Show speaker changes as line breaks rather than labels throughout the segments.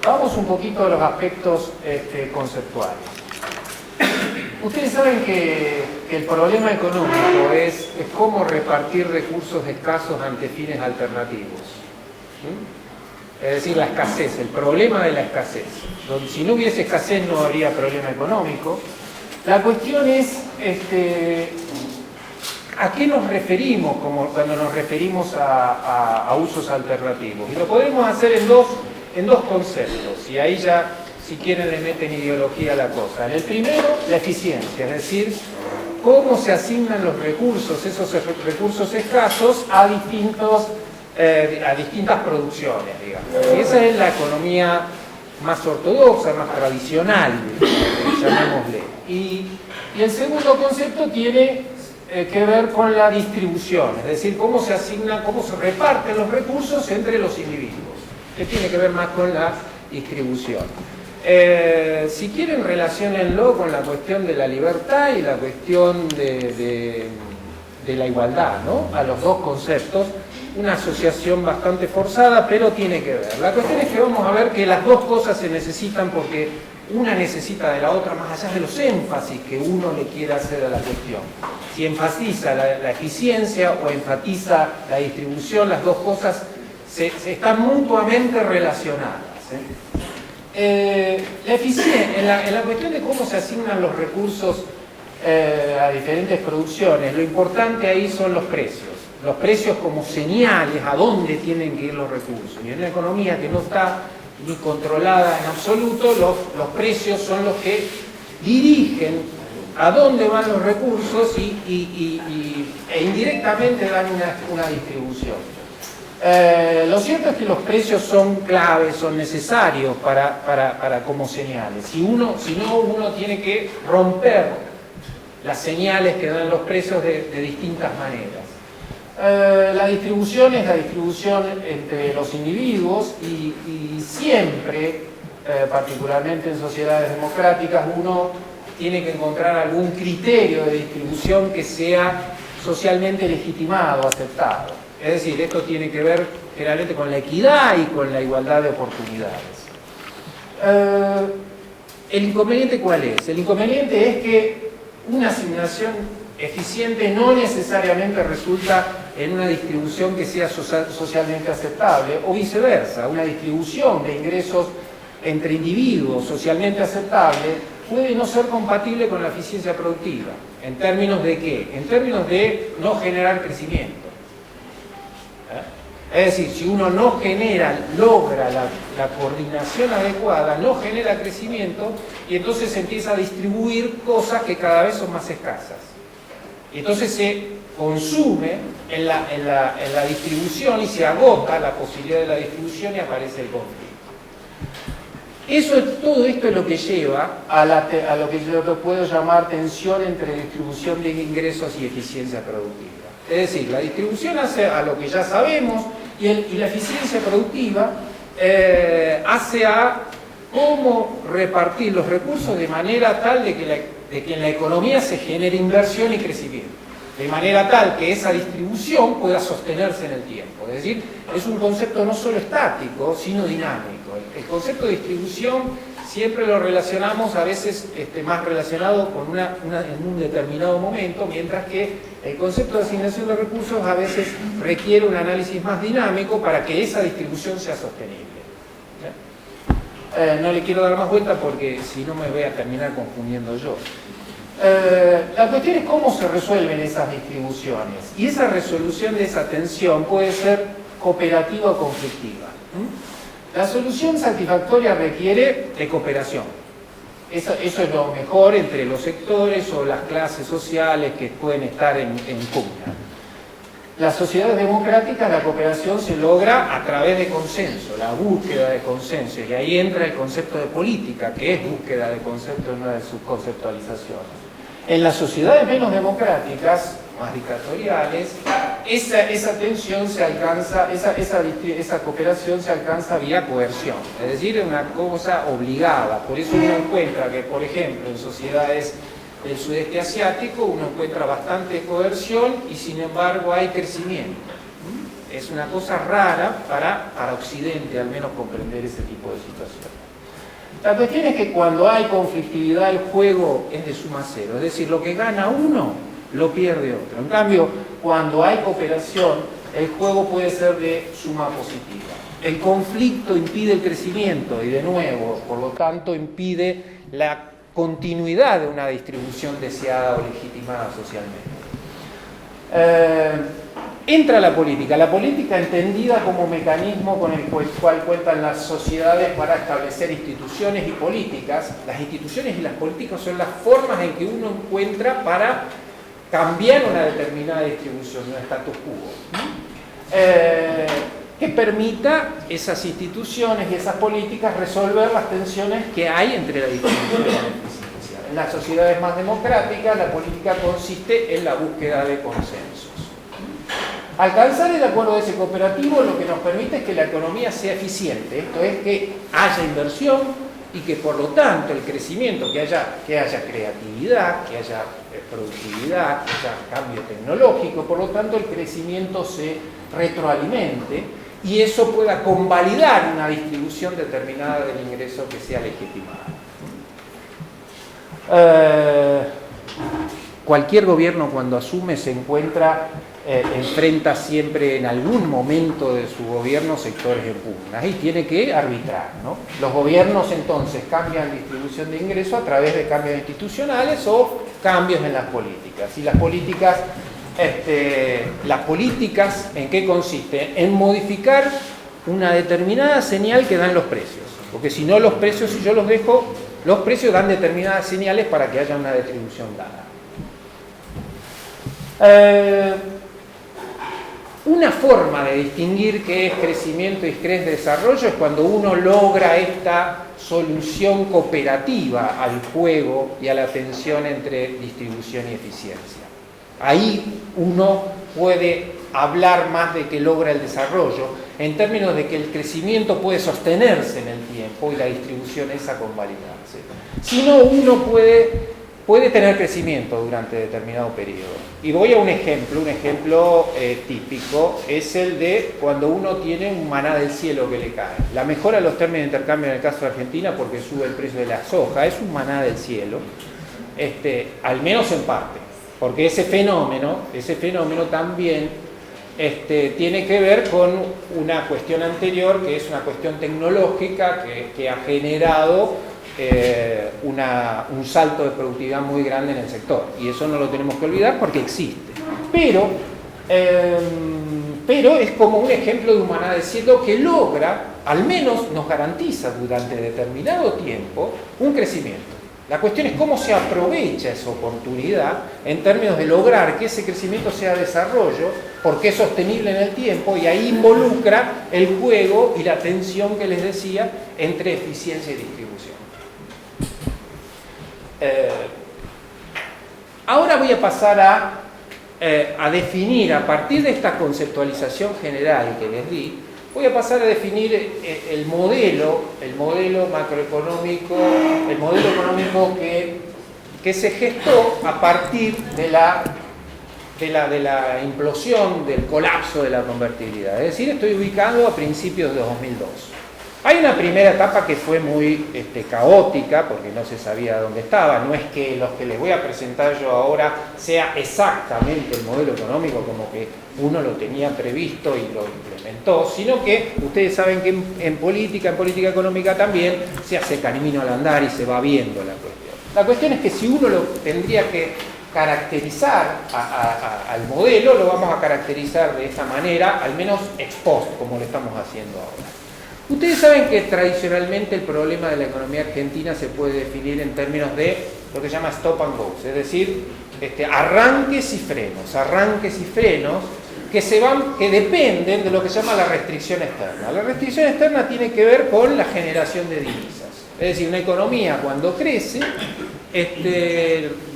Vamos un poquito a los aspectos conceptuales. Ustedes saben que el problema económico es cómo repartir recursos escasos ante fines alternativos. Es decir, la escasez, el problema de la escasez. Si no hubiese escasez no habría problema económico. La cuestión es ¿a qué nos referimos cuando nos referimos a usos alternativos? Y lo podemos hacer en dos conceptos, y ahí ya, si quieren, le meten ideología a la cosa. En el primero, la eficiencia, es decir, cómo se asignan los recursos, esos recursos escasos, a distintas producciones, digamos. Y esa es la economía más ortodoxa, más tradicional, llamémosle. Y el segundo concepto tiene que ver con la distribución, es decir, cómo se asignan, cómo se reparten los recursos entre los individuos, que tiene que ver más con la distribución. Si quieren, relaciónenlo con la cuestión de la libertad y la cuestión de la igualdad, ¿no? A los dos conceptos, una asociación bastante forzada, pero tiene que ver. La cuestión es que vamos a ver que las dos cosas se necesitan porque una necesita de la otra, más allá de los énfasis que uno le quiera hacer a la cuestión. Si enfatiza la eficiencia o enfatiza la distribución, las dos cosas están mutuamente relacionadas. La eficiencia, en la cuestión de cómo se asignan los recursos a diferentes producciones, lo importante ahí son los precios. Los precios como señales a dónde tienen que ir los recursos. Y en una economía que no está ni controlada en absoluto, los precios son los que dirigen a dónde van los recursos e indirectamente dan una distribución. Lo cierto es que los precios son claves, son necesarios para como señales. Si no, uno tiene que romper las señales que dan los precios de distintas maneras. La distribución es la distribución entre los individuos y siempre, particularmente en sociedades democráticas, uno tiene que encontrar algún criterio de distribución que sea socialmente legitimado, aceptado. Es decir, esto tiene que ver generalmente con la equidad y con la igualdad de oportunidades. ¿El inconveniente cuál es? El inconveniente es que una asignación eficiente no necesariamente resulta en una distribución que sea socialmente aceptable, o viceversa. Una distribución de ingresos entre individuos socialmente aceptable puede no ser compatible con la eficiencia productiva. ¿En términos de qué? En términos de no generar crecimiento. Es decir, si uno no logra la coordinación adecuada, no genera crecimiento, y entonces se empieza a distribuir cosas que cada vez son más escasas. Y entonces se consume en la distribución y se agota la posibilidad de la distribución y aparece el conflicto. Todo esto es lo que lleva a lo que yo puedo llamar tensión entre distribución de ingresos y eficiencia productiva. Es decir, la distribución hace a lo que ya sabemos y la eficiencia productiva hace a cómo repartir los recursos de manera tal de que en la economía se genere inversión y crecimiento. De manera tal que esa distribución pueda sostenerse en el tiempo. Es decir, es un concepto no solo estático, sino dinámico. El concepto de distribución siempre lo relacionamos, a veces más relacionado con en un determinado momento, mientras que el concepto de asignación de recursos a veces requiere un análisis más dinámico para que esa distribución sea sostenible. No le quiero dar más vuelta porque si no me voy a terminar confundiendo yo. La cuestión es cómo se resuelven esas distribuciones, y esa resolución de esa tensión puede ser cooperativa o conflictiva. La solución satisfactoria requiere de cooperación. Eso es lo mejor entre los sectores o las clases sociales que pueden estar en pugna. Las sociedades democráticas, la cooperación se logra a través de consenso, la búsqueda de consenso, y ahí entra el concepto de política, que es búsqueda de consenso en una de sus conceptualizaciones. En las sociedades menos democráticas, más dictatoriales, esa tensión se alcanza, esa cooperación se alcanza vía coerción, es decir, es una cosa obligada. Por eso uno encuentra que, por ejemplo, en sociedades del sudeste asiático uno encuentra bastante coerción y sin embargo hay crecimiento. Es una cosa rara para Occidente, al menos, comprender ese tipo de situaciones. La cuestión es que cuando hay conflictividad, el juego es de suma cero. Es decir, lo que gana uno, lo pierde otro. En cambio, cuando hay cooperación, el juego puede ser de suma positiva. El conflicto impide el crecimiento y, de nuevo, por lo tanto, impide la continuidad de una distribución deseada o legitimada socialmente. Entra la política entendida como mecanismo con el cual cuentan las sociedades para establecer instituciones y políticas. Las instituciones y las políticas son las formas en que uno encuentra para cambiar una determinada distribución, un status quo, que permita esas instituciones y esas políticas resolver las tensiones que hay entre la distribución y la eficiencia. En las sociedades más democráticas, la política consiste en la búsqueda de consensos. Alcanzar el acuerdo de ese cooperativo lo que nos permite es que la economía sea eficiente, esto es, que haya inversión y que, por lo tanto, el crecimiento, que haya creatividad, que haya productividad, que haya cambio tecnológico, por lo tanto el crecimiento se retroalimente y eso pueda convalidar una distribución determinada del ingreso que sea legitimada. Cualquier gobierno, cuando asume, se enfrenta siempre en algún momento de su gobierno sectores en pugna y tiene que arbitrar, ¿no? Los gobiernos entonces cambian la distribución de ingresos a través de cambios institucionales o cambios en las políticas. Y las políticas, ¿en qué consiste? En modificar una determinada señal que dan los precios. Porque si no, los precios, si yo los dejo, los precios dan determinadas señales para que haya una distribución dada. Una forma de distinguir qué es crecimiento y qué es desarrollo es cuando uno logra esta solución cooperativa al juego y a la tensión entre distribución y eficiencia. Ahí uno puede hablar más de que logra el desarrollo en términos de que el crecimiento puede sostenerse en el tiempo y la distribución esa convalidarse. Si no, uno puede tener crecimiento durante determinado periodo. Y voy a un ejemplo típico, es el de cuando uno tiene un maná del cielo que le cae. La mejora de los términos de intercambio en el caso de Argentina porque sube el precio de la soja, es un maná del cielo, al menos en parte, porque ese fenómeno también tiene que ver con una cuestión anterior, que es una cuestión tecnológica que ha generado un salto de productividad muy grande en el sector, y eso no lo tenemos que olvidar porque existe, pero es como un ejemplo de un maná del cielo que logra, al menos nos garantiza durante determinado tiempo, un crecimiento. La cuestión es cómo se aprovecha esa oportunidad en términos de lograr que ese crecimiento sea desarrollo, porque es sostenible en el tiempo, y ahí involucra el juego y la tensión que les decía entre eficiencia y distribución. Ahora voy a pasar a definir, a partir de esta conceptualización general que les di, voy a pasar a definir el modelo macroeconómico, el modelo económico que se gestó a partir de la implosión, del colapso de la convertibilidad. Es decir, estoy ubicando a principios de 2002. Hay una primera etapa que fue muy caótica, porque no se sabía dónde estaba. No es que los que les voy a presentar yo ahora sea exactamente el modelo económico como que uno lo tenía previsto y lo implementó, sino que ustedes saben que en política económica también se hace camino al andar y se va viendo la cuestión. La cuestión es que si uno lo tendría que caracterizar al modelo, lo vamos a caracterizar de esta manera, al menos ex post, como lo estamos haciendo ahora. Ustedes saben que tradicionalmente el problema de la economía argentina se puede definir en términos de lo que se llama stop and go, es decir, arranques y frenos que dependen de lo que se llama la restricción externa. La restricción externa tiene que ver con la generación de divisas, es decir, una economía cuando crece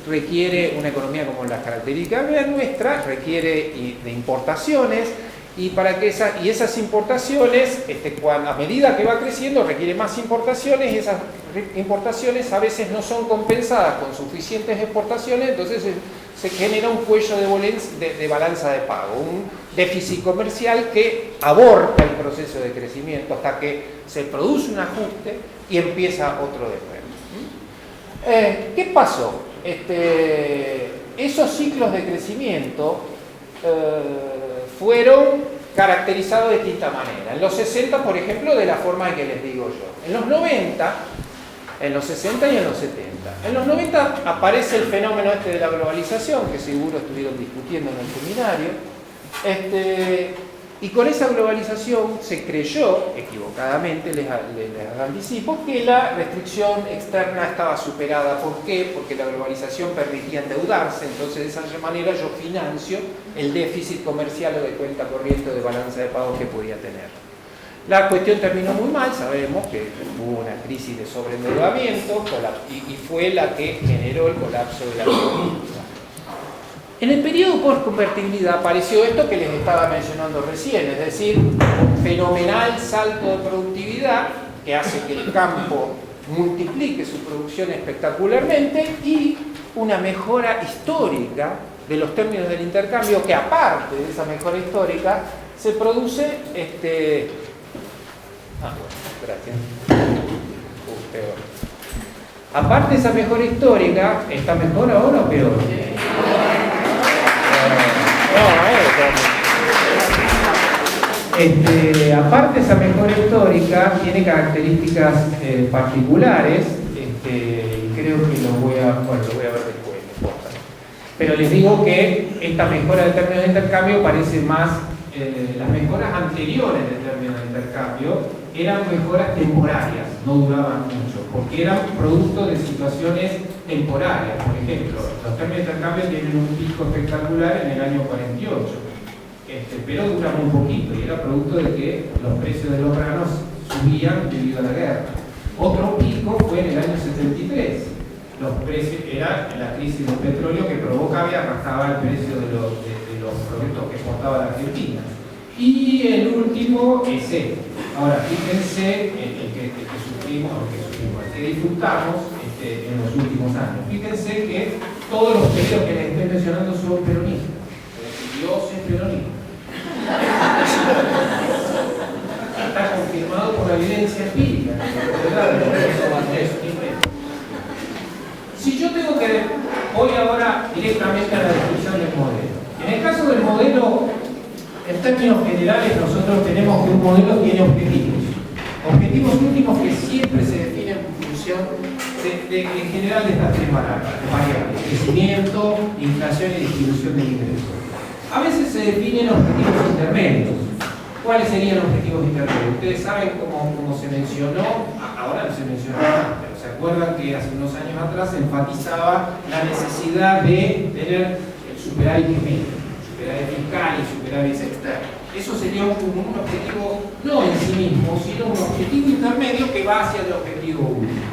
requiere, una economía como las características nuestra, requiere de importaciones. Y esas importaciones, a medida que va creciendo, requiere más importaciones, y esas importaciones a veces no son compensadas con suficientes exportaciones, entonces se genera un cuello de balanza de pago, un déficit comercial que aborta el proceso de crecimiento hasta que se produce un ajuste y empieza otro de nuevo. ¿Qué pasó? Esos ciclos de crecimiento fueron caracterizados de distinta manera. En los 60, por ejemplo, de la forma que les digo yo. En los 90, en los 60 y en los 70. En los 90 aparece el fenómeno de la globalización, que seguro estuvieron discutiendo en el seminario. Y con esa globalización se creyó, equivocadamente, les anticipo, que la restricción externa estaba superada. ¿Por qué? Porque la globalización permitía endeudarse, entonces de esa manera yo financio el déficit comercial o de cuenta corriente o de balanza de pagos que podía tener. La cuestión terminó muy mal, sabemos que hubo una crisis de sobreendeudamiento y fue la que generó el colapso de la economía. En el periodo post-convertibilidad apareció esto que les estaba mencionando recién, es decir, un fenomenal salto de productividad que hace que el campo multiplique su producción espectacularmente y una mejora histórica de los términos del intercambio que, aparte de esa mejora histórica, se produce gracias. Peor. Aparte de esa mejora histórica, ¿está mejor ahora o peor? Aparte de esa mejora histórica, tiene características particulares, y creo que lo voy a ver después, no importa. Pero les digo que esta mejora de términos de intercambio parece más, las mejoras anteriores de términos de intercambio eran mejoras temporarias, no duraban mucho, porque eran producto de situaciones temporarias. Por ejemplo, los términos de intercambio tienen un pico espectacular en el año 48, pero dura muy poquito y era producto de que los precios de los granos subían debido a la guerra. Otro pico fue en el año 73. Los precios, era la crisis del petróleo que provocaba y arrastraba el precio de los productos que exportaba la Argentina. Y el último es este. Ahora, fíjense el que sufrimos, el que disfrutamos en los últimos años. Fíjense que todos los periodos que les estoy mencionando son peronistas. Yo soy peronista. Está confirmado por la evidencia empírica. Si yo tengo que... Voy ahora directamente a la descripción del modelo. En el caso del modelo, en términos generales, nosotros tenemos que un modelo tiene objetivos. Objetivos últimos que siempre se definen en función en general de estas tres variables: crecimiento, inflación y distribución de ingresos. A veces se definen objetivos intermedios. ¿Cuáles serían objetivos intermedios? Ustedes saben cómo se mencionó, ahora no se menciona más, pero se acuerdan que hace unos años atrás se enfatizaba la necesidad de tener el superávit geménico, superávit fiscal y superávit externo. Eso sería un objetivo no en sí mismo, sino un objetivo intermedio que va hacia el objetivo último.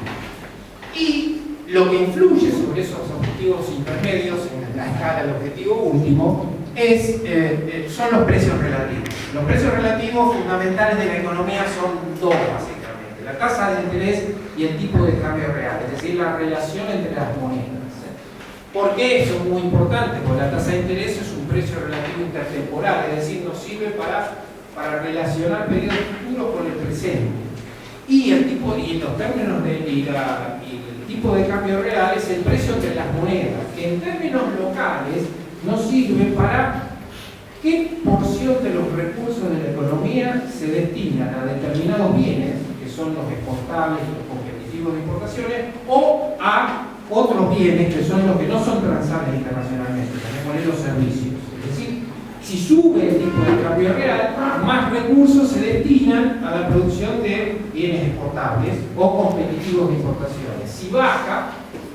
Y lo que influye sobre esos objetivos intermedios en la escala del objetivo último son los precios relativos. Los precios relativos fundamentales de la economía son dos, básicamente: la tasa de interés y el tipo de cambio real, es decir, la relación entre las monedas. ¿Por qué eso es muy importante? Porque la tasa de interés es un precio relativo intertemporal, es decir, nos sirve para relacionar periodos futuros con el presente. Y los términos y el tipo de cambio real es el precio entre las monedas, que en términos locales nos sirve para qué porción de los recursos de la economía se destinan a determinados bienes, que son los exportables y los competitivos de importaciones, o a otros bienes que son los que no son transables internacionalmente, también los servicios. Es decir, si sube el tipo de cambio real, más recursos se destinan a la producción de bienes exportables o competitivos de importaciones. Si baja,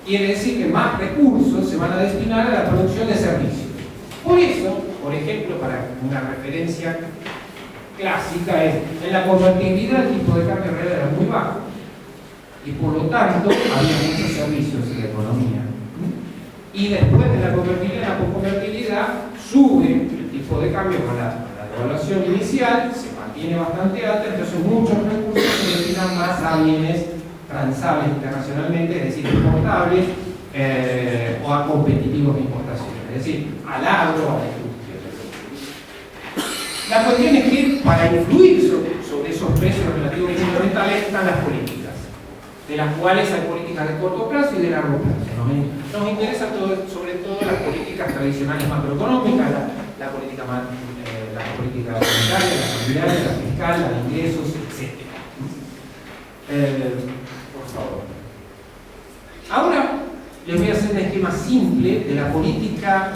quiere decir que más recursos se van a destinar a la producción de servicios. Por eso, por ejemplo, para una referencia clásica es, en la convertibilidad el tipo de cambio real era muy bajo y por lo tanto había muchos servicios en la economía. Y después de la convertibilidad sube el tipo de cambio con la devaluación inicial, se mantiene bastante alta, entonces muchos recursos se destinan más a bienes transables internacionalmente, es decir, exportables, o a competitivos de importación. decir, al agro, a la industria. La cuestión es que para influir sobre esos precios relativos fundamentales están las políticas, de las cuales hay políticas de corto plazo y de largo plazo. Nos interesan sobre todo las políticas tradicionales macroeconómicas, la política monetaria, la cambiaria, la fiscal, la de ingresos, etc. Por favor. Ahora les voy a hacer un esquema simple de la política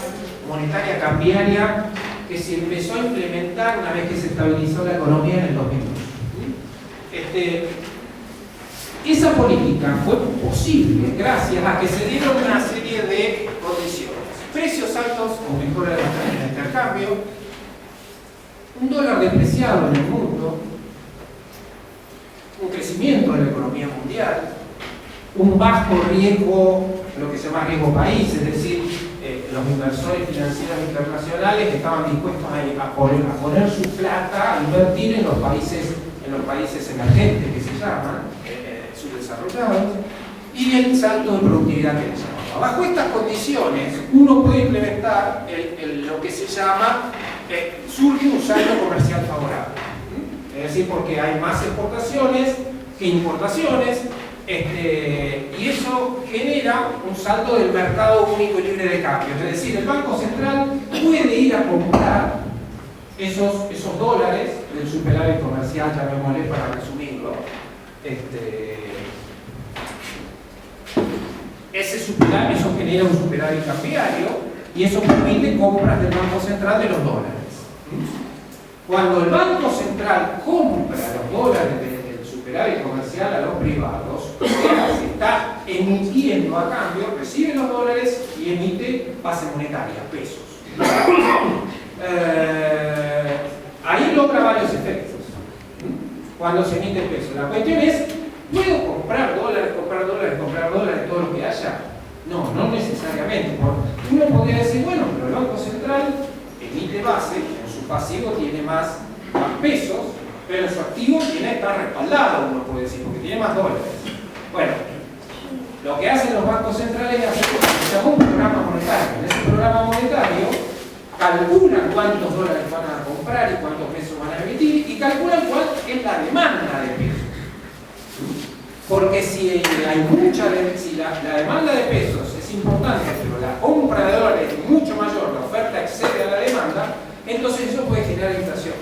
monetaria cambiaria que se empezó a implementar una vez que se estabilizó la economía en el 2002. Esa política fue posible gracias a que se dieron una serie de condiciones. Precios altos o mejora de la cadena de intercambio, un dólar depreciado en el mundo, un crecimiento de la economía mundial, un bajo riesgo, lo que se llama riesgo país, es decir, los inversores financieros internacionales estaban dispuestos a poner su plata, a invertir en los países emergentes que se llaman, subdesarrollados, y el salto de productividad que les llamaba. Bajo estas condiciones, uno puede implementar lo que se llama, surge un saldo comercial favorable. Es decir, porque hay más exportaciones que importaciones, y eso genera un saldo del mercado único y libre de cambio. Es decir, el Banco Central puede ir a comprar esos dólares del superávit comercial, llamémosle para resumirlo. Eso genera un superávit cambiario y eso permite compras del Banco Central de los dólares. Cuando el Banco Central compra los dólares del superávit comercial a los privados, se está emitiendo a cambio, recibe los dólares y emite base monetaria, pesos. Ahí logra varios efectos cuando se emite pesos. La cuestión es, ¿puedo comprar dólares, todo lo que haya? No necesariamente. Uno podría decir, bueno, pero el Banco Central emite base, en su pasivo tiene más pesos, pero en su activo está respaldado, uno puede decir, porque tiene más dólares. Bueno, lo que hacen los bancos centrales es hacer lo que se llama un programa monetario. En ese programa monetario calculan cuántos dólares van a comprar y cuántos pesos van a emitir y calculan cuál es la demanda de pesos. Porque si la demanda de pesos es importante, pero la compra de dólares es mucho mayor, la oferta excede a la demanda, entonces eso puede generar inflación.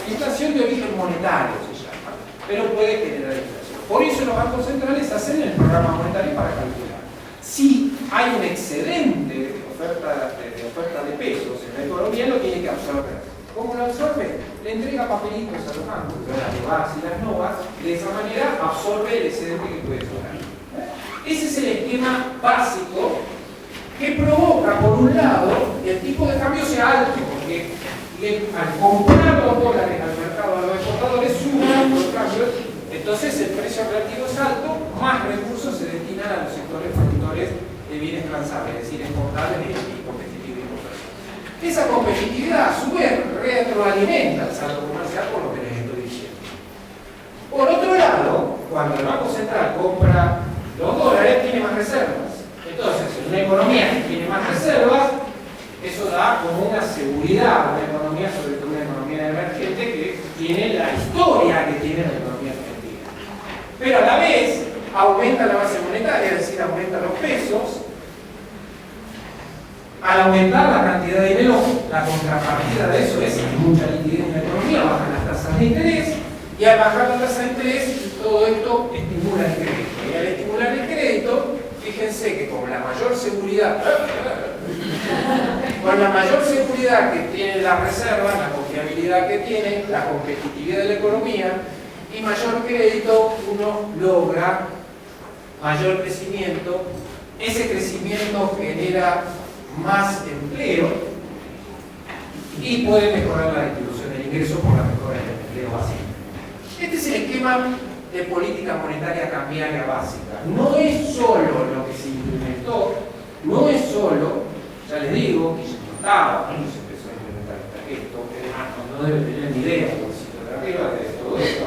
Inflación de origen monetario se llama, pero puede generar inflación. Por eso los bancos centrales hacen el programa monetario para calcular. Si hay un excedente de oferta de pesos en la economía, lo tiene que absorber. ¿Cómo lo absorbe? Le entrega papelitos a los bancos, las NOVAs y las NOVAs, de esa manera absorbe el excedente que puede sobrar. Ese es el esquema básico que provoca, por un lado, que el tipo de cambio sea alto, porque al comprar los dólares al mercado de los exportadores suben los cambios, entonces el precio relativo es alto, más recursos se destinan a los sectores productores de bienes transables, es decir, exportables y competitivos de importación. Esa competitividad a su vez retroalimenta el saldo comercial por lo que les estoy diciendo. Por otro lado, cuando el Banco Central compra los dólares, tiene más reservas. Entonces, en una economía que tiene más reservas, eso da como una seguridad a una economía, sobre todo una economía emergente, que tiene la historia que tiene la economía argentina. Pero a la vez, aumenta la base monetaria, es decir, aumenta los pesos. Al aumentar la cantidad de dinero, la contrapartida de eso es que hay mucha liquidez en la economía, bajan las tasas de interés, y al bajar la tasa de interés, todo esto estimula el crédito. Y al estimular el crédito, fíjense que con la mayor seguridad que tiene la reserva, la confiabilidad que tiene, la competitividad de la economía y mayor crédito, uno logra mayor crecimiento. Ese crecimiento genera más empleo y puede mejorar la distribución del ingreso por la mejora del empleo básico. Este es el esquema de política monetaria cambiaria básica. No es solo lo que se implementó, no es solo, ya les digo, que se notaba cuando se empezó a implementar esto, no deben tener ni idea por el sitio de arriba de todo esto,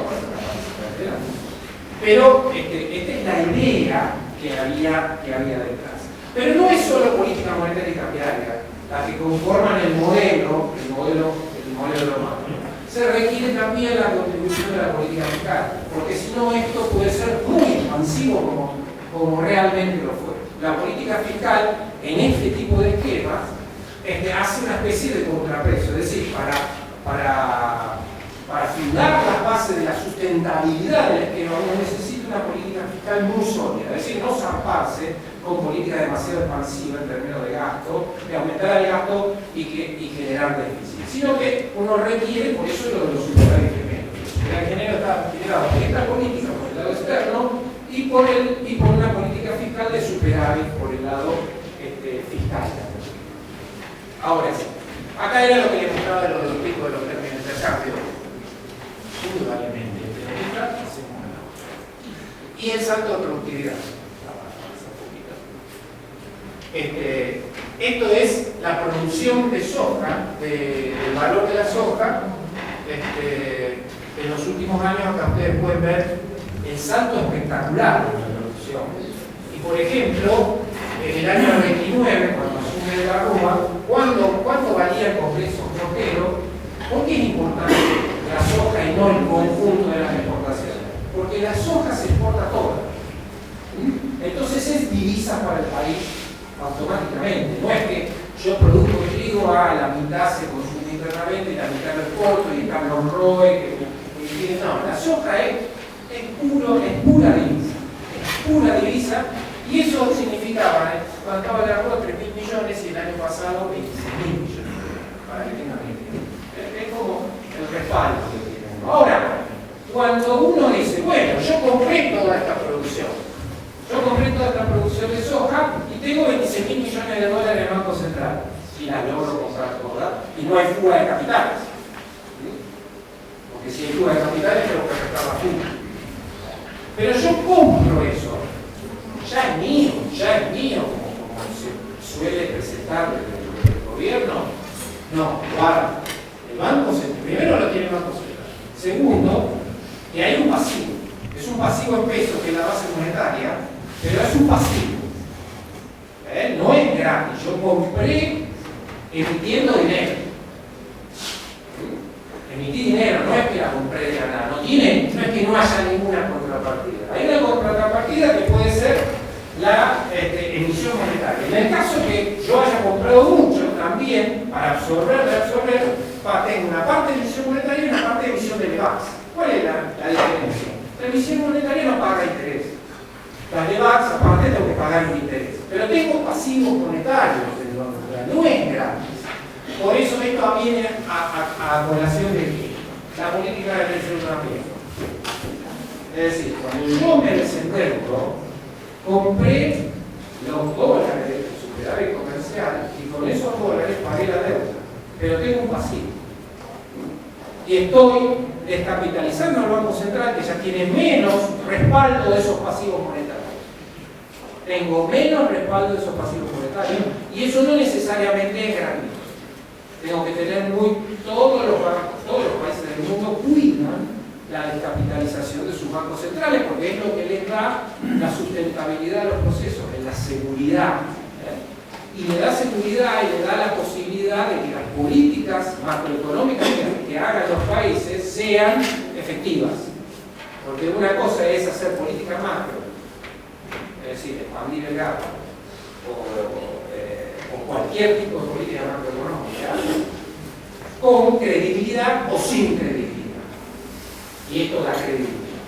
pero esta es la idea que había detrás. Pero no es solo política monetaria y cambiaria, las que conforman el modelo romano, se requiere también la contribución de la política fiscal, porque si no esto puede ser muy expansivo como realmente lo fue. La política fiscal en este tipo de esquemas hace una especie de contrapeso, es decir, para fundar las bases de la sustentabilidad del esquema uno necesita una política fiscal muy sólida, es decir, no zamparse con política demasiado expansiva en términos de gasto, de aumentar el gasto y generar déficit, sino que uno requiere, por eso lo de los superávit gemelos. Los superávit gemelos está generado por esta política, por el lado externo, y por una política fiscal de superávit por el lado fiscal. Ahora sí, acá era lo que les mostraba de los picos de los términos de intercambio. Indudablemente, y el salto de productividad. Esto es la producción de soja, el valor de la soja. En los últimos años acá ustedes pueden ver el salto espectacular de la producción. Y por ejemplo, en el año 29, cuando asume la Rúa, ¿cuánto valía el Congreso Trotero? ¿Por qué es importante la soja y no el conjunto de las exportaciones? Porque la soja se exporta toda. Entonces es divisa para el país automáticamente. No es que yo produzco trigo, la mitad se consume internamente y la mitad lo exporto y están los ROE. No, la soja es pura divisa. Es pura divisa. Y eso significaba, cuando estaba la Rúa, 3.000 millones y el año pasado 26.000 millones. Para que tengan una idea. Es como el respaldo que tiene uno. Ahora, cuando uno dice, bueno, yo compré toda esta producción de soja y tengo 26.000 millones de dólares en el Banco Central, si la logro comprar toda, y no hay fuga de capitales. Porque si hay fuga de capitales, tengo que restar la fuga. Pero yo compro eso, ya es mío, como se suele presentar desde el gobierno. No, guarda. El Banco Central, primero lo tiene el Banco Central. Segundo, que hay un pasivo. Es un pasivo en pesos, que es la base monetaria, pero es un pasivo. No es gratis. Yo compré emitiendo dinero. Emití dinero, no es que la compré de nada. No es que no haya ninguna contrapartida. Hay una contrapartida que puede ser la emisión monetaria. En el caso que yo haya comprado mucho, también, para absorber, tengo una parte de emisión monetaria y una parte de emisión de LEVAX. ¿Cuál es la diferencia? La emisión monetaria no paga interés. Las LEVAX, aparte, tengo que pagar un interés. Pero tengo pasivos monetarios del Banco Central. No es gratis. Por eso esto viene a colación de que la política de desendeuamiento. Es decir, cuando yo me desendeudo, compré los dólares del superávit comercial y con esos dólares pagué la deuda. Pero tengo un pasivo. Y estoy descapitalizando al Banco Central, que ya tiene menos respaldo de esos pasivos monetarios. Tengo menos respaldo de esos pasivos monetarios y eso no necesariamente es gratuito. Tengo que tener todos los países del mundo cuidan la descapitalización de sus bancos centrales porque es lo que les da la sustentabilidad de los procesos, es la seguridad. Y le da seguridad y le da la posibilidad de que las políticas macroeconómicas que hagan los países sean efectivas. Porque una cosa es hacer política macro, es decir, expandir el gasto, o cualquier tipo de política macroeconómica, con credibilidad o sin credibilidad. Y esto da credibilidad.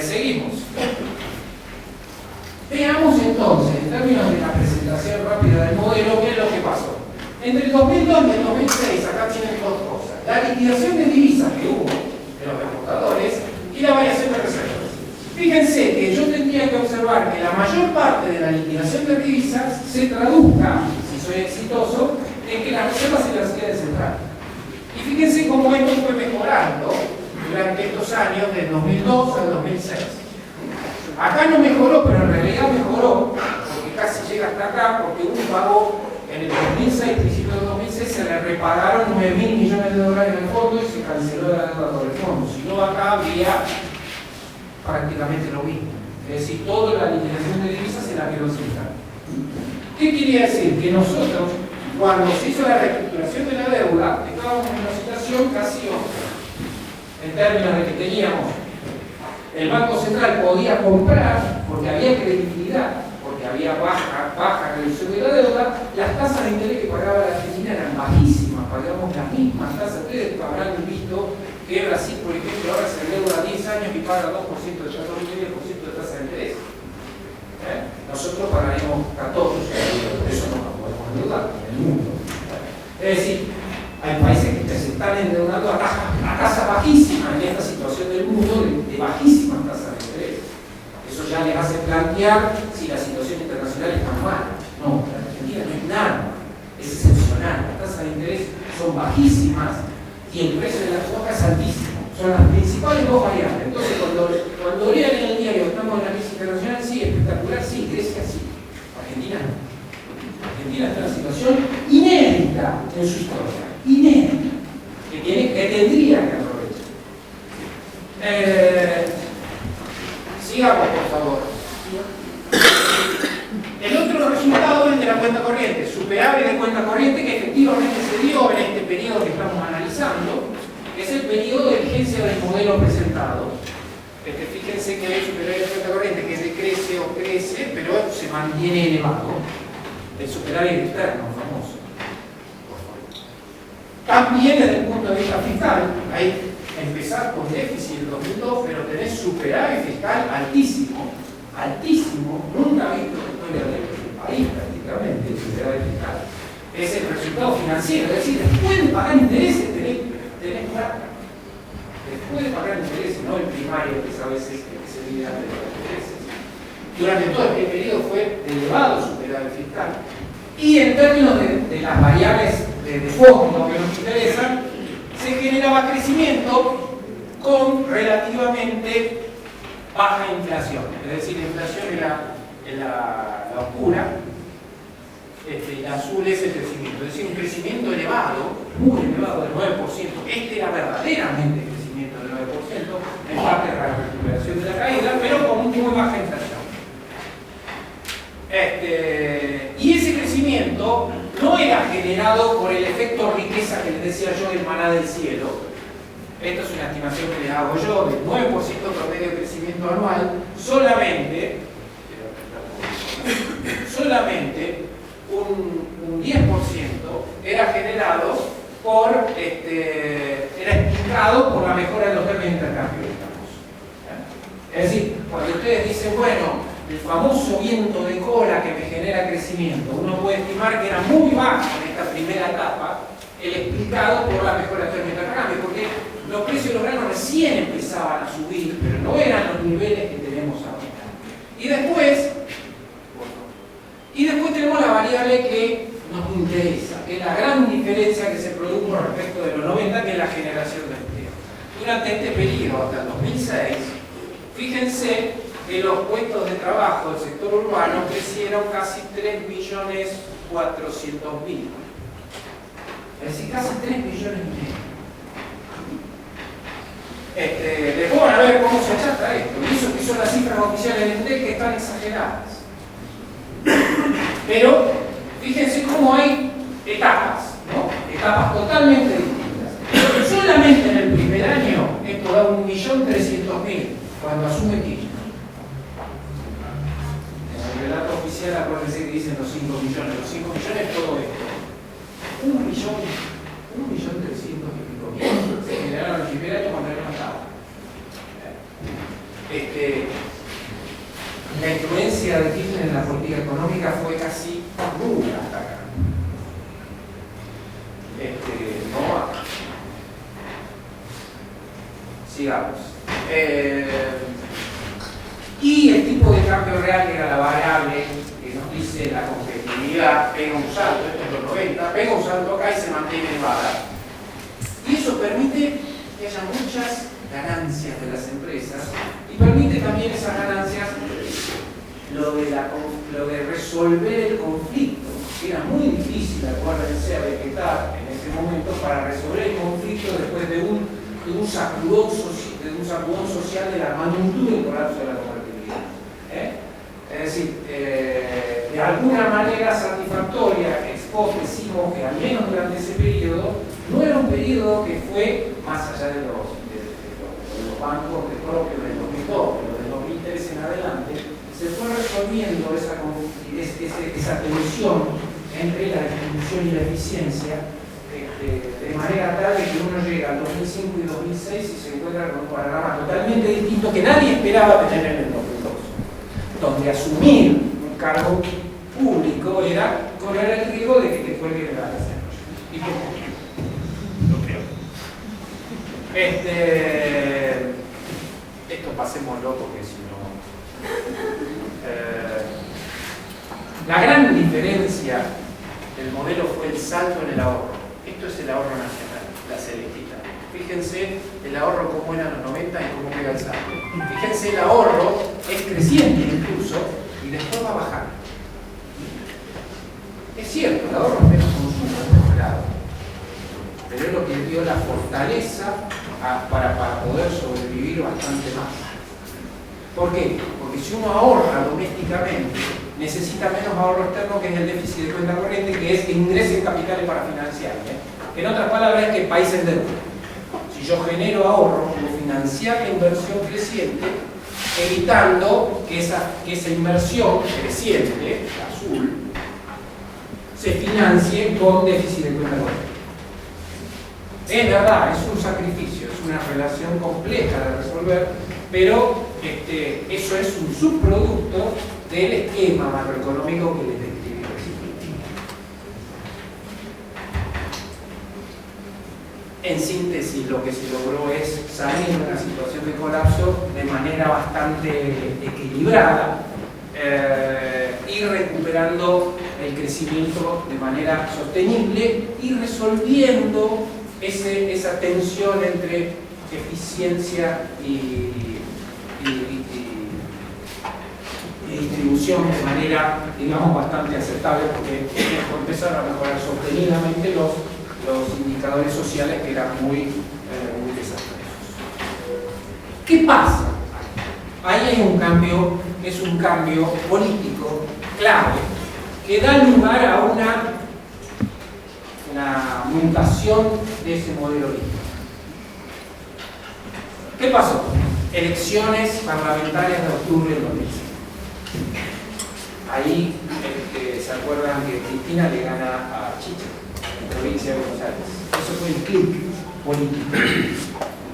Seguimos. Veamos entonces, en términos de la presentación rápida del modelo, qué es lo que pasó. Entre el 2002 y el 2006, acá tienen dos cosas. La liquidación de divisas que hubo de los exportadores y la variación de reservas. Fíjense que yo tendría que observar que la mayor parte de la liquidación de divisas se traduzca, si soy exitoso, en que las reservas se las queden centrales. Y fíjense cómo esto fue mejorando durante estos años, del 2002 al 2006. Acá no mejoró, pero en realidad mejoró, porque casi llega hasta acá, porque uno pagó en el 2006, principio del 2006, se le repagaron 9.000 millones de dólares en el fondo y se canceló la deuda por el fondo. Si no, acá habría prácticamente lo mismo. Es decir, toda la liquidación de divisas se la quedó central. ¿Qué quería decir? Que nosotros, cuando se hizo la reestructuración de la deuda, estábamos en una situación casi óptima, en términos de que teníamos, el Banco Central podía comprar, porque había credibilidad, porque había baja reducción de la deuda, las tasas de interés que pagaba la Argentina eran bajísimas, pagamos las mismas tasas. Ustedes habrán visto que Brasil, por ejemplo, ahora se endeuda 10 años y paga 2% de tasa de interés. Nosotros pagaremos 14%, por eso no nos podemos endeudar en el mundo. Es decir, hay países que se están endeudando a tasas bajísimas en esta situación del mundo, de bajísimas tasas de interés. Eso ya les hace plantear si la situación internacional es tan mala. No, la Argentina no es nada, es excepcional. Las tasas de interés son bajísimas y el precio de la soja es altísimo. Son las principales dos variables. Entonces, cuando lean en el diario estamos en la crisis internacional, sí, espectacular, sí, Grecia sí. Argentina no. Argentina está en una situación inédita en su historia. Inédita. Que tendría que aprovechar. Sigamos, por favor. El otro resultado es de la cuenta corriente, superávit de cuenta corriente que efectivamente se dio en este periodo que estamos analizando, que es el periodo de vigencia del modelo presentado. Fíjense que hay superávit de cuenta corriente que decrece o crece, pero se mantiene elevado. El superávit externo, famoso. También desde el punto de vista fiscal, hay empezar con déficit en 2002, pero tenés superávit fiscal altísimo, altísimo, nunca visto en la historia del país prácticamente, el superávit fiscal. Es el resultado financiero, es decir, después de pagar intereses tenés plata. Después de pagar intereses, no el primario que a veces se olvida de los intereses. Durante todo este periodo fue elevado el superávit fiscal. Y en términos de las variables de fondo que nos interesan, se generaba crecimiento con relativamente baja inflación. Es decir, la inflación era la oscura, y la azul es el crecimiento. Es decir, un crecimiento elevado, muy elevado, del 9%. Este era verdaderamente el crecimiento del 9%, en parte de la recuperación de la caída, pero con muy baja inflación. Y ese crecimiento no era generado por el efecto riqueza que les decía yo del maná del cielo. Esto es una estimación que les hago yo, del 9% promedio de crecimiento anual, solamente un 10% era generado era explicado por la mejora de los términos de intercambio, digamos. Es decir, cuando ustedes dicen, bueno, el famoso viento de cola que me genera crecimiento, uno puede estimar que era muy bajo en esta primera etapa, el explicado por la mejora de términos de intercambio, porque los precios de los granos recién empezaban a subir, pero no eran los niveles que tenemos ahora. Y después tenemos la variable que nos interesa, que es la gran diferencia que se produjo respecto de los 90, que es la generación de empleo. Durante este periodo, hasta el 2006, fíjense que los puestos de trabajo del sector urbano crecieron casi 3.400.000. Es decir, casi 3 millones y medio. Después van a ver cómo se achata esto. Y eso que son las cifras oficiales del INDEC que están exageradas. Pero fíjense cómo hay etapas, ¿no? Etapas totalmente distintas. Solamente en el primer año esto da 1.300.000 cuando asume Kirchner. En el relato oficial acuérdense que dicen los 5 millones. Los 5 millones todo esto. 1.300.000 se generaron el primer año cuando él no estaba. La influencia de Kirchner en la política económica fue casi nula hasta acá. No. Sigamos. Y el tipo de cambio real, que era la variable que nos dice la competitividad, pega un salto, esto es los 90, pega un salto acá y se mantiene elevada. Y eso permite que haya muchas ganancias de las empresas y permite también esas ganancias lo de resolver el conflicto, que era muy difícil, acuérdense, vegetar en ese momento para resolver el conflicto después de un sacudón social de la magnitud del colapso de la convertibilidad. Es decir, de alguna manera satisfactoria, ex post decimos que al menos durante ese periodo, no era un periodo que fue más allá de los bancos de propio del 2002, pero del 2003 en adelante, se fue resolviendo esa tensión entre la distribución y la eficiencia de manera tal de que uno llega al 2005 y 2006 y se encuentra con un panorama totalmente distinto que nadie esperaba tener en el 2002, donde asumir un cargo público era correr el riesgo de que te cuelguen la desarrollo. ¿Y por qué? Lo creo. Esto pasémoslo porque si no... la gran diferencia del modelo fue el salto en el ahorro. Esto es el ahorro nacional, la celestita. Fíjense el ahorro como era en los 90 y cómo pega el salto. Fíjense, el ahorro es creciente incluso y después va a bajar. Es cierto, el ahorro es menos consumo en otro lado, pero es lo que dio la fortaleza para poder sobrevivir bastante más. ¿Por qué? Porque si uno ahorra domésticamente, necesita menos ahorro externo, que es el déficit de cuenta corriente, que es que ingresen capitales para financiar. En otras palabras, es que el país se endeuda. Si yo genero ahorro, puedo financiar la inversión creciente, evitando que esa inversión creciente, azul, se financie con déficit de cuenta corriente. Es verdad, es un sacrificio, es una relación compleja de resolver, pero eso es un subproducto del esquema macroeconómico que les describí recién. En síntesis, lo que se logró es salir de una situación de colapso de manera bastante equilibrada, ir recuperando el crecimiento de manera sostenible y resolviendo esa tensión entre eficiencia y distribución de manera, digamos, bastante aceptable, porque empezaron a mejorar sostenidamente los indicadores sociales, que eran muy desastrosos. ¿Qué pasa? Ahí hay un cambio, que es un cambio político clave, que da lugar a una mutación de ese modelo político. ¿Qué pasó? Elecciones parlamentarias de octubre del 2005. Ahí se acuerdan que Cristina le gana a Chicha, en provincia de Buenos Aires. Eso fue el clic político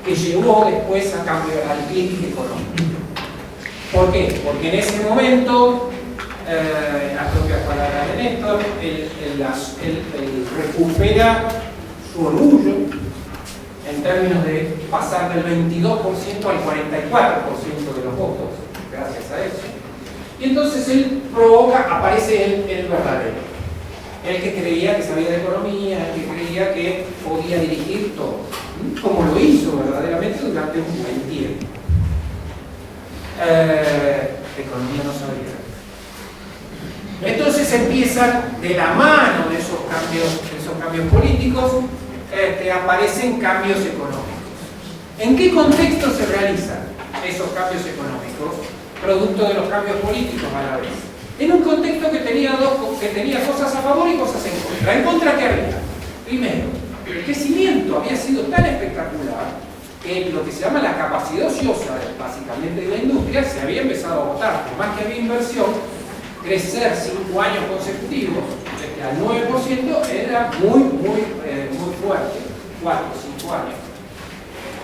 que llevó después al clic económico. ¿Por qué? Porque en ese momento, las propias palabras de Néstor, él recupera su orgullo en términos de pasar del 22% al 44% de los votos, gracias a eso. Y entonces él aparece el verdadero, el que creía que sabía de economía, el que creía que podía dirigir todo, como lo hizo verdaderamente durante un buen tiempo. Economía no sabía. Entonces empiezan, de la mano de esos cambios políticos, aparecen cambios económicos. ¿En qué contexto se realizan esos cambios económicos? Producto de los cambios políticos a la vez. En un contexto que tenía cosas a favor y cosas en contra. ¿En contra qué había? Primero, el crecimiento había sido tan espectacular que lo que se llama la capacidad ociosa, básicamente de la industria, se había empezado a agotar. Por más que había inversión, crecer 5 años consecutivos al 9% era muy fuerte, 4 o 5 años.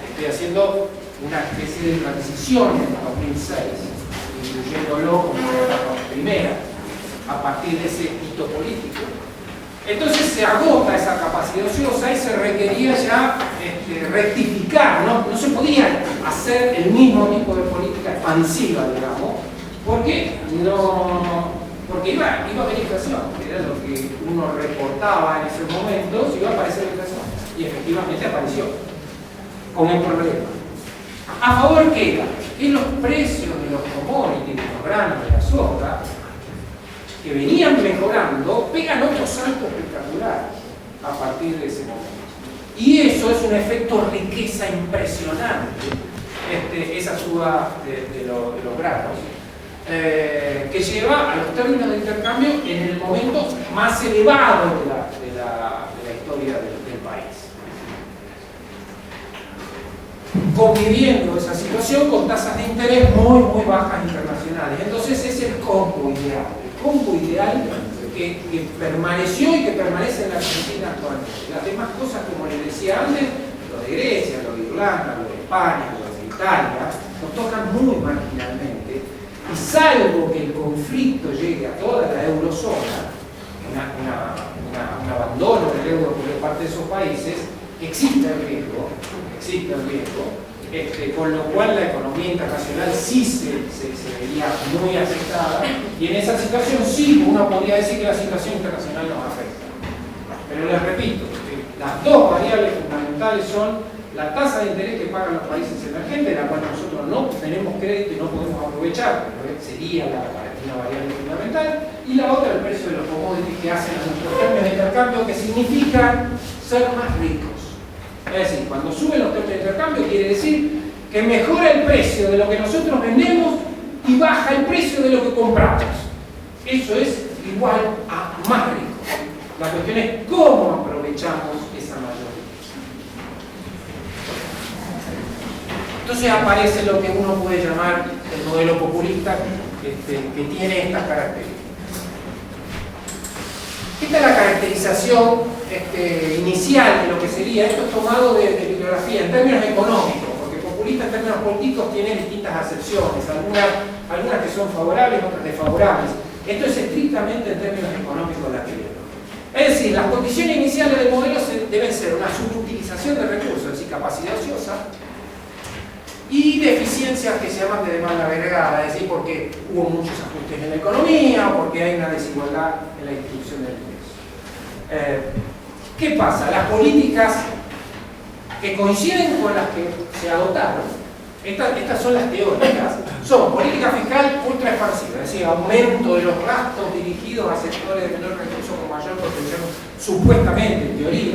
Estoy haciendo una especie de transición en 2006, incluyéndolo como la primera, a partir de ese hito político. Entonces se agota esa capacidad ociosa y se requería ya rectificar, no se podía hacer el mismo tipo de política expansiva, digamos, porque iba a haber inflación, que era lo que uno reportaba en ese momento, si iba a aparecer inflación, y efectivamente apareció, como un problema. ¿A favor qué era? Que los precios de los commodities, de los granos, de la soja, que venían mejorando, pegan otro salto espectacular a partir de ese momento. Y eso es un efecto riqueza impresionante, esa suba de los granos. que lleva a los términos de intercambio en el momento más elevado de la historia del país. Conviviendo esa situación con tasas de interés muy bajas internacionales. Entonces es el combo ideal que permaneció y que permanece en la Argentina actualmente. Las demás cosas, como les decía antes, lo de Grecia, lo de Irlanda, lo de España, lo de Italia, nos tocan muy marginalmente, y salvo que el conflicto llegue a toda la eurozona, un abandono del euro por parte de esos países, existe el riesgo, con lo cual la economía internacional sí se vería muy afectada, y en esa situación sí uno podría decir que la situación internacional nos afecta. Pero les repito, las dos variables fundamentales son la tasa de interés que pagan los países emergentes, la cual nosotros no tenemos crédito y no podemos aprovechar, pero sería una variable fundamental, y la otra el precio de los commodities que hacen a nuestros términos de intercambio, que significa ser más ricos. Es decir, cuando suben los términos de intercambio quiere decir que mejora el precio de lo que nosotros vendemos y baja el precio de lo que compramos. Eso es igual a más rico. La cuestión es cómo aprovechamos esa mayor riqueza. Entonces aparece lo que uno puede llamar el modelo populista, que tiene estas características. Esta es la caracterización inicial de lo que sería. Esto es tomado de bibliografía en términos económicos, porque populista en términos políticos tiene distintas acepciones, algunas que son favorables, otras desfavorables. Esto es estrictamente en términos económicos la teoría. Es decir, las condiciones iniciales del modelo deben ser una subutilización de recursos, es decir, capacidad ociosa, y deficiencias que se llaman de demanda agregada, es decir, porque hubo muchos ajustes en la economía o porque hay una desigualdad en la distribución del ingreso. ¿Qué pasa? Las políticas que coinciden con las que se adoptaron, estas son las teóricas, son política fiscal ultra expansiva, es decir, aumento de los gastos dirigidos a sectores de menor recursos con mayor protección, supuestamente, en teoría.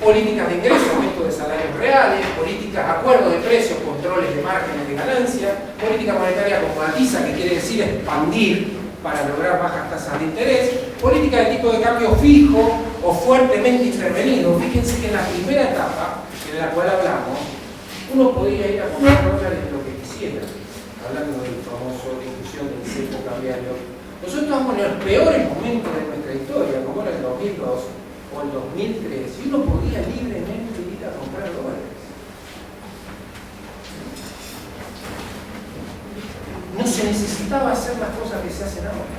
Políticas de ingreso, aumento de salarios reales, políticas, acuerdos de precios, controles de márgenes de ganancia, política monetaria acomodatiza, que quiere decir expandir para lograr bajas tasas de interés, política de tipo de cambio fijo o fuertemente intervenido. Fíjense que en la primera etapa, de la cual hablamos, uno podría ir a comprar dólares lo que quisiera, hablando del famoso discusión del cepo cambiario. Nosotros estamos en los peores momentos de nuestra historia, como era el 2002 o el 2003, y uno podía libremente ir a comprar dólares. No se necesitaba hacer las cosas que se hacen ahora.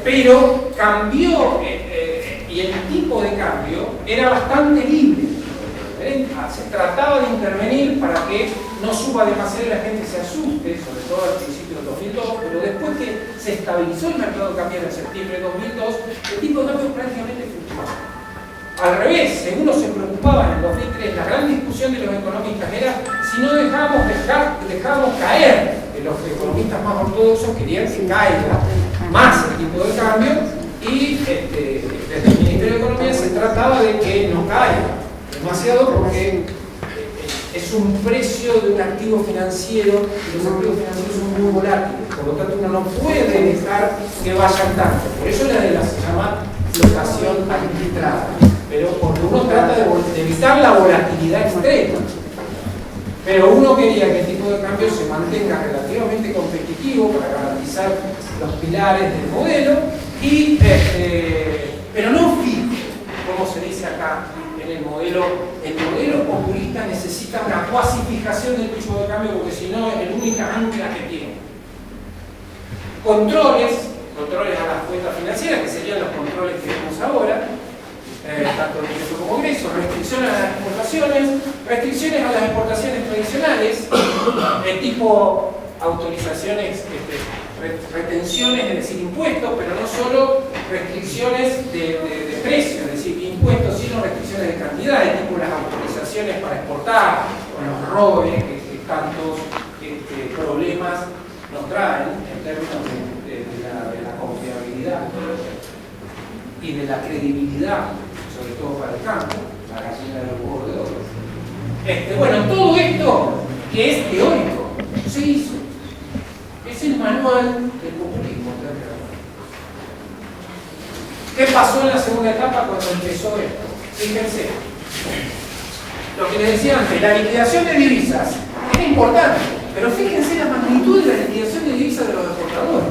Pero cambió, y el tipo de cambio era bastante libre. Se trataba de intervenir para que no suba demasiado y la gente se asuste, sobre todo al principio del 2002, pero después que se estabilizó el mercado cambiario en septiembre de 2002, el tipo de cambio prácticamente fluctuaba. Al revés, según uno se preocupaba en el 2003, la gran discusión de los economistas era si no dejábamos caer, que los economistas más ortodoxos querían que caiga más el tipo de cambio, y desde el Ministerio de Economía se trataba de que no caiga demasiado, porque es un precio de un activo financiero, y los activos financieros son muy volátiles, por lo tanto uno no puede dejar que vayan tanto. Por eso se llama flotación arbitrada, pero porque uno trata de evitar la volatilidad extrema. Pero uno quería que el tipo de cambio se mantenga relativamente competitivo para garantizar los pilares del modelo, pero no fijo, como se dice acá. El modelo populista necesita una cuasi fijación del tipo de cambio, porque si no es la única ancla que tiene. Controles a las cuentas financieras, que serían los controles que vemos ahora, tanto de ingreso como ingreso, restricciones a las exportaciones tradicionales, de tipo autorizaciones, retenciones, es decir, impuestos, pero no solo restricciones de precio, es decir, impuestos, sino restricciones de cantidad, de tipo las autorizaciones para exportar, con los robes que tantos problemas nos traen en términos de la confiabilidad y de la credibilidad, sobre todo para el campo, la gallina de los huevos de oro. Bueno, todo esto que es teórico, se hizo. Es el manual del populismo. ¿Qué pasó en la segunda etapa cuando empezó esto? Fíjense. Lo que les decía antes, la liquidación de divisas es importante, pero fíjense la magnitud de la liquidación de divisas de los exportadores.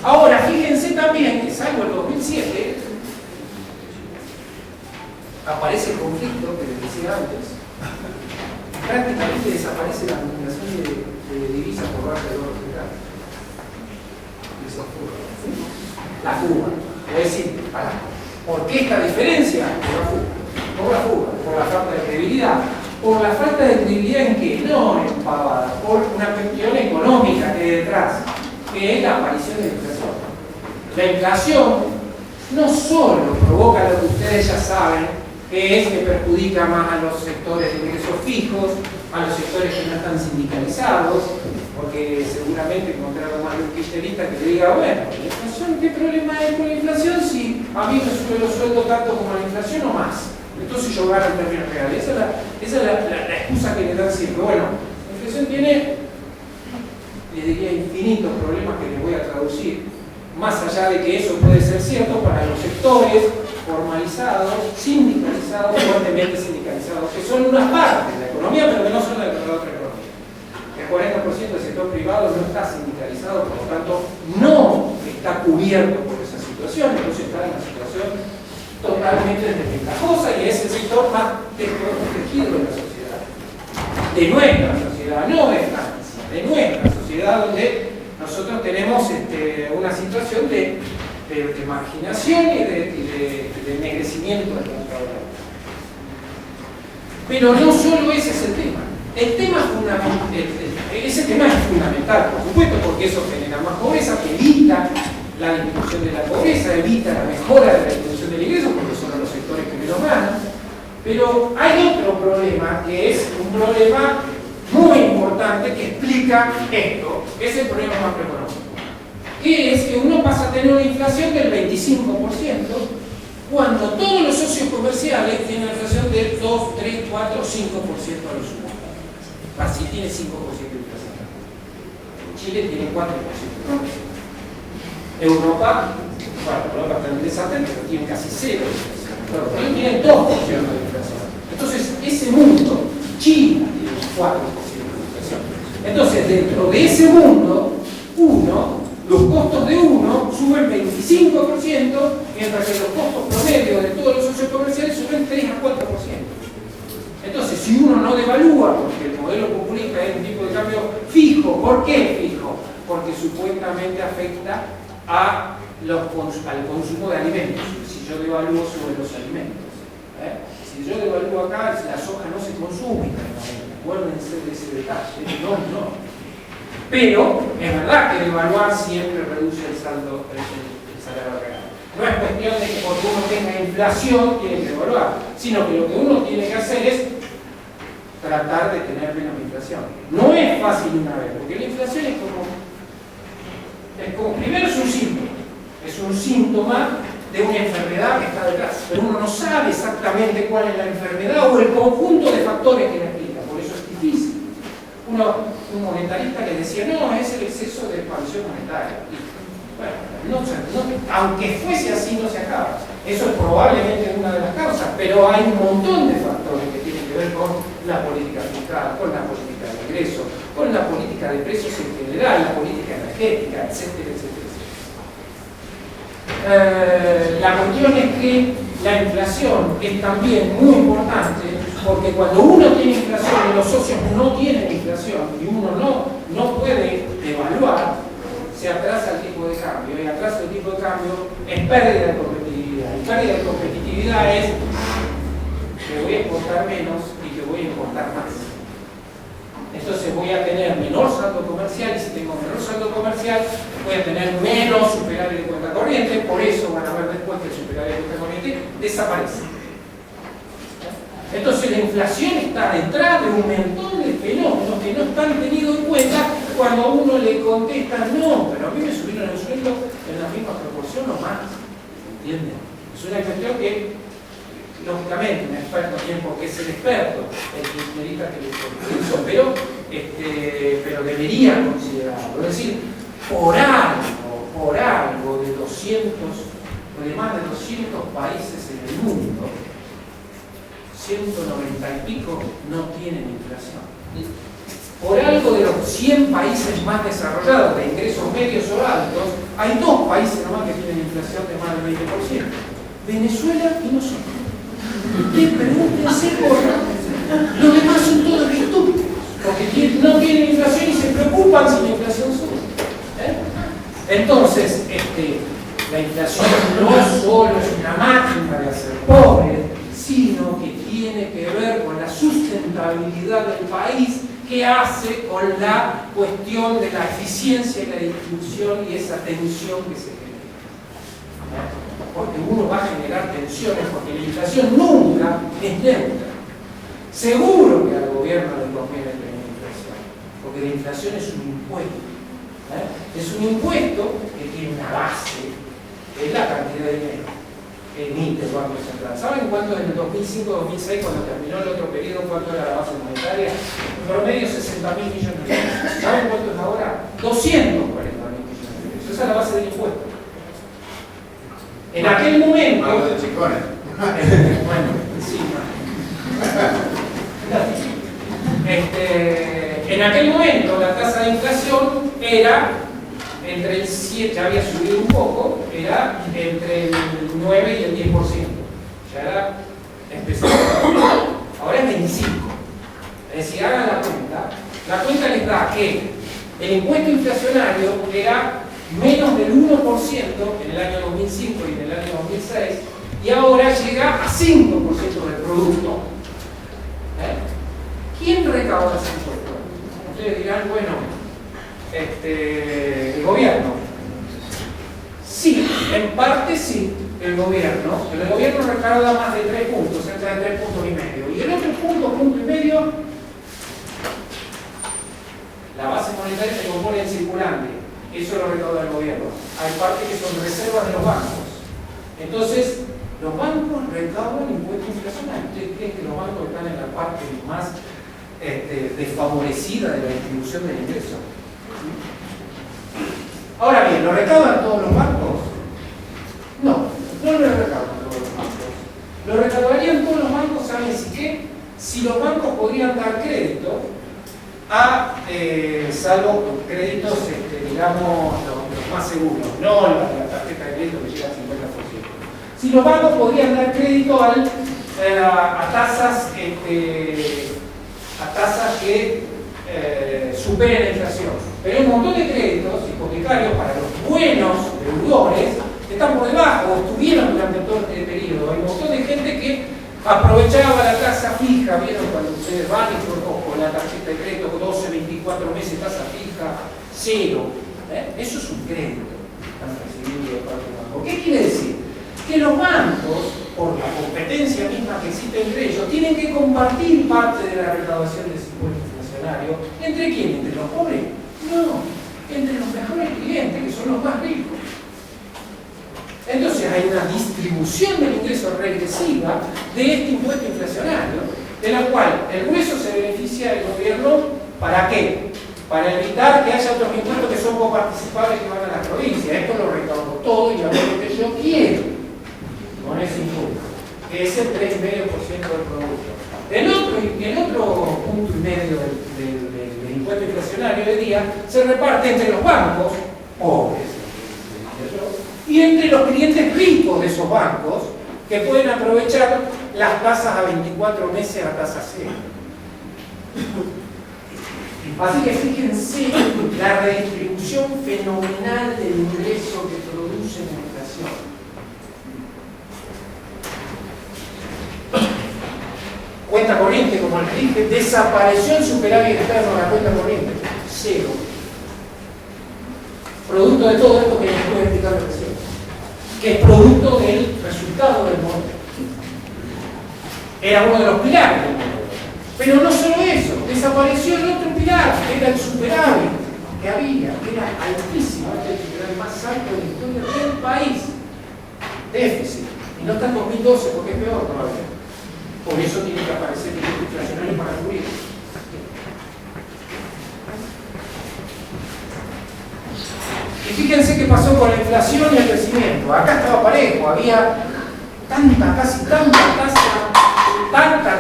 Ahora, fíjense también que salvo el 2007, aparece el conflicto que les decía antes. Prácticamente desaparece la acumulación de divisas por parte de los mercados. La fuga. Es decir, ¿por qué esta diferencia? Por la fuga, por la falta de credibilidad. Por la falta de credibilidad en que no es pavada, por una cuestión económica que hay detrás, que es la aparición de la inflación. La inflación no solo provoca lo que ustedes ya saben, que es que perjudica más a los sectores de ingresos fijos, a los sectores que no están sindicalizados, porque seguramente encontraron más de un kirchnerista que le diga, bueno, ¿la inflación qué problema hay con la inflación si a mí me sube los sueldos tanto como la inflación o más? Entonces yo gano en términos reales. Esa es la excusa que le dan siempre. Bueno, la inflación tiene, les diría, infinitos problemas que les voy a traducir, más allá de que eso puede ser cierto para los sectores formalizados, sindicalizados, fuertemente sindicalizados, que son una parte de la economía, pero que no son la otra economía. El 40% del sector privado no está sindicalizado, por lo tanto, no está cubierto por esa situación, entonces está en una situación totalmente desventajosa y es el sector más desprotegido de la sociedad. De nuestra sociedad, no de Francia, de nuestra sociedad, donde nosotros tenemos una situación de marginación y de ennegrecimiento del trabajador. Pero no solo ese es el tema. Ese tema es fundamental, por supuesto, porque eso genera más pobreza, que evita la disminución de la pobreza, evita la mejora de la distribución del ingreso, porque son los sectores que menos ganan. Pero hay otro problema, que es un problema muy importante que explica esto, que es el problema macroeconómico, que es que uno pasa a tener una inflación del 25% cuando todos los socios comerciales tienen una inflación de 2, 3, 4, 5% a lo sumo. Brasil tiene 5% de inflación. Chile tiene 4%. Europa, bueno, Europa está en desastre, pero tiene casi 0%. Pero tiene 2% de inflación. Entonces, ese mundo, China tiene 4% de inflación. Entonces, dentro de ese mundo, los costos de uno suben 25%, mientras que los costos promedios de todos los socios comerciales suben 3 a 4%. Entonces, si uno no devalúa, porque el modelo populista es un tipo de cambio fijo, ¿por qué fijo? Porque supuestamente afecta al consumo de alimentos. Si yo devalúo, suben los alimentos. Si yo devalúo acá, la soja no se consume. Acuérdense de ese detalle. No. Pero es verdad que devaluar siempre reduce el salario real. No es cuestión de que porque uno tenga inflación tiene que devaluar, sino que lo que uno tiene que hacer es tratar de tener menos inflación. No es fácil una vez, porque la inflación es como primero es un síntoma de una enfermedad que está detrás, pero uno no sabe exactamente cuál es la enfermedad o el conjunto de factores que la explica, por eso es difícil. Un monetarista que decía, no, es el exceso de expansión monetaria. Bueno, aunque fuese así, no se acaba. Eso es probablemente una de las causas, pero hay un montón de factores que tienen que ver con la política fiscal, con la política de ingreso, con la política de precios en general, la política energética, etcétera, etcétera, etcétera. La cuestión es que la inflación es también muy importante, porque cuando uno tiene inflación y los socios no tienen inflación y uno no puede devaluar, se atrasa el tipo de cambio, y atraso el tipo de cambio es pérdida de competitividad. Y pérdida de competitividad es que voy a exportar menos y que voy a importar más. Entonces voy a tener menor saldo comercial, y si tengo menor saldo comercial voy a tener menos superávit de cuenta corriente, por eso van a ver después que el superávit de cuenta corriente desaparece. Entonces la inflación está detrás de un montón de fenómenos que no están tenidos en cuenta cuando a uno le contesta, no, pero a mí me subieron el sueldo en la misma proporción o más. ¿Entienden? Es una cuestión que lógicamente, un experto tiene por qué ser experto, el kirchnerista que le hizo, pero debería considerarlo. Es decir, por algo de 200, de más de 200 países en el mundo, 190 y pico no tienen inflación. Por algo de los 100 países más desarrollados, de ingresos medios o altos, hay 2 países nomás que tienen inflación de más del 20%. Venezuela y nosotros. Ustedes pregúntense por los demás son todos estúpidos, porque no tienen inflación y se preocupan si la inflación sube. Entonces, la inflación no solo es una máquina de hacer pobres, sino que tiene que ver con la sustentabilidad del país, que hace con la cuestión de la eficiencia y la distribución y esa tensión que se genera. Porque uno va a generar tensiones, porque la inflación nunca es neutra. Seguro que al gobierno le conviene tener inflación, porque la inflación es un impuesto. Es un impuesto que tiene una base, que es la cantidad de dinero que emite el Banco Central. ¿Saben cuánto en el 2005-2006, cuando terminó el otro periodo, cuánto era la base monetaria? En promedio 60.000 millones de pesos. ¿Saben cuánto es ahora? 240.000 millones de pesos. Esa es la base del impuesto. En aquel momento...
de chicones.
Bueno, sí, en aquel momento la tasa de inflación era entre el 7, ya había subido un poco, era entre el 9 y el 10%. Ya era empezó. Ahora es 25. Es decir, hagan la cuenta. La cuenta les da que el impuesto inflacionario era menos del 1% en el año 2005 y en el año 2006, y ahora llega a 5% del producto. ¿Quién recauda ese impuesto? Ustedes dirán, bueno, el gobierno. Sí, en parte sí, el gobierno, pero el gobierno recauda más de 3 puntos, cerca de 3 puntos y medio. Y el otro punto y medio, la base monetaria se compone en circulante, eso lo recauda el gobierno. Hay partes que son reservas de los bancos. Entonces, los bancos recaudan impuestos inflacionarios. ¿Ustedes creen que los bancos están en la parte más desfavorecida de la distribución del ingreso? Ahora bien, ¿lo recaudan todos los bancos? No lo recaudan todos los bancos. Lo recaudarían todos los bancos, ¿saben si qué? Si los bancos podrían dar crédito a, salvo créditos, digamos, los más seguros, no la tarjeta de crédito que llega al 50%. Si los bancos podrían dar crédito a tasas que superen la inflación. Pero hay un montón de créditos hipotecarios para los buenos deudores que están por debajo, o estuvieron durante todo este periodo. Hay un montón de gente que aprovechaba la tasa fija, vieron cuando ustedes van y con la tarjeta de crédito 12, 24 meses, tasa fija, 0. Eso es un crédito que están recibiendo de parte del banco. ¿Qué quiere decir? Que los bancos, por la competencia misma que existe entre ellos, tienen que compartir parte de la recaudación de ese impuesto inflacionario. ¿Entre quién? ¿Entre los pobres? No, entre los mejores clientes, que son los más ricos. Entonces hay una distribución del ingreso regresiva de este impuesto inflacionario, de la cual el grueso se beneficia del gobierno. ¿Para qué? Para evitar que haya otros impuestos que son coparticipables que van a las provincias. Esto lo recaudo todo y hago lo que yo quiero con ese impuesto, que es el 3,5% del producto. El otro punto y medio del impuesto inflacionario de día se reparte entre los bancos pobres y entre los clientes ricos de esos bancos que pueden aprovechar las tasas a 24 meses a tasa cero. Así que fíjense la redistribución fenomenal del ingreso que produce la inflación. Cuenta corriente, como les dije, desapareció el superávit externo de la cuenta corriente. 0. Producto de todo esto que les puedo explicar recién, que es producto del resultado del modelo. Era uno de los pilares del modelo. Pero no solo eso, desapareció el otro pilar, que era el superávit que había, que era altísimo, era el más alto de la historia del país. Déficit. Y no está en 2012 porque es peor todavía. Por eso tiene que aparecer el pico inflacionario para cubrir. Y fíjense qué pasó con la inflación y el crecimiento. Acá estaba parejo, había tanta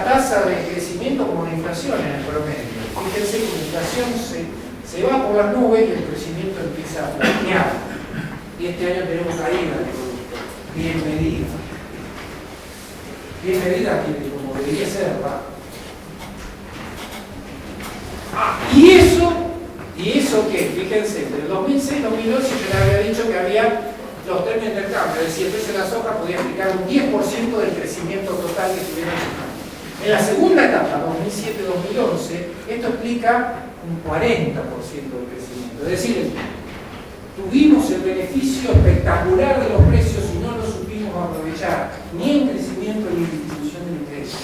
tasa de crecimiento como de inflación en el promedio. Fíjense que la inflación se va por las nubes y el crecimiento empieza a planear. Y este año tenemos caída del producto, bien medida. Bien medida como debería ser, ¿va? ¿Y eso qué? Fíjense, entre el 2006 y 2012 yo les había dicho que había los términos de intercambio, es decir, el precio de la soja podía explicar un 10% del crecimiento total que tuvieron en China. En la segunda etapa, 2007-2011, esto explica un 40% del crecimiento. Es decir, tuvimos el beneficio espectacular de los precios y no lo supimos aprovechar, ni en crecimiento ni en distribución de ingresos.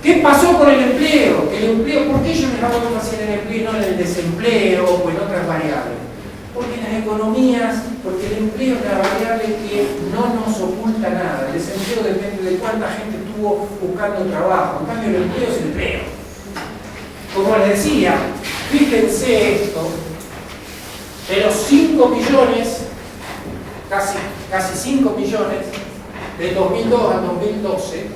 ¿Qué pasó con el empleo? ¿Por qué yo me hago énfasis en el empleo y no en el desempleo o en otras variables? Porque en las economías, porque el empleo es la variable que no nos oculta nada. El desempleo depende de cuánta gente estuvo buscando trabajo. En cambio, el empleo es el empleo. Como les decía, fíjense esto, de los 5 millones, casi 5 millones, de 2002 al 2012,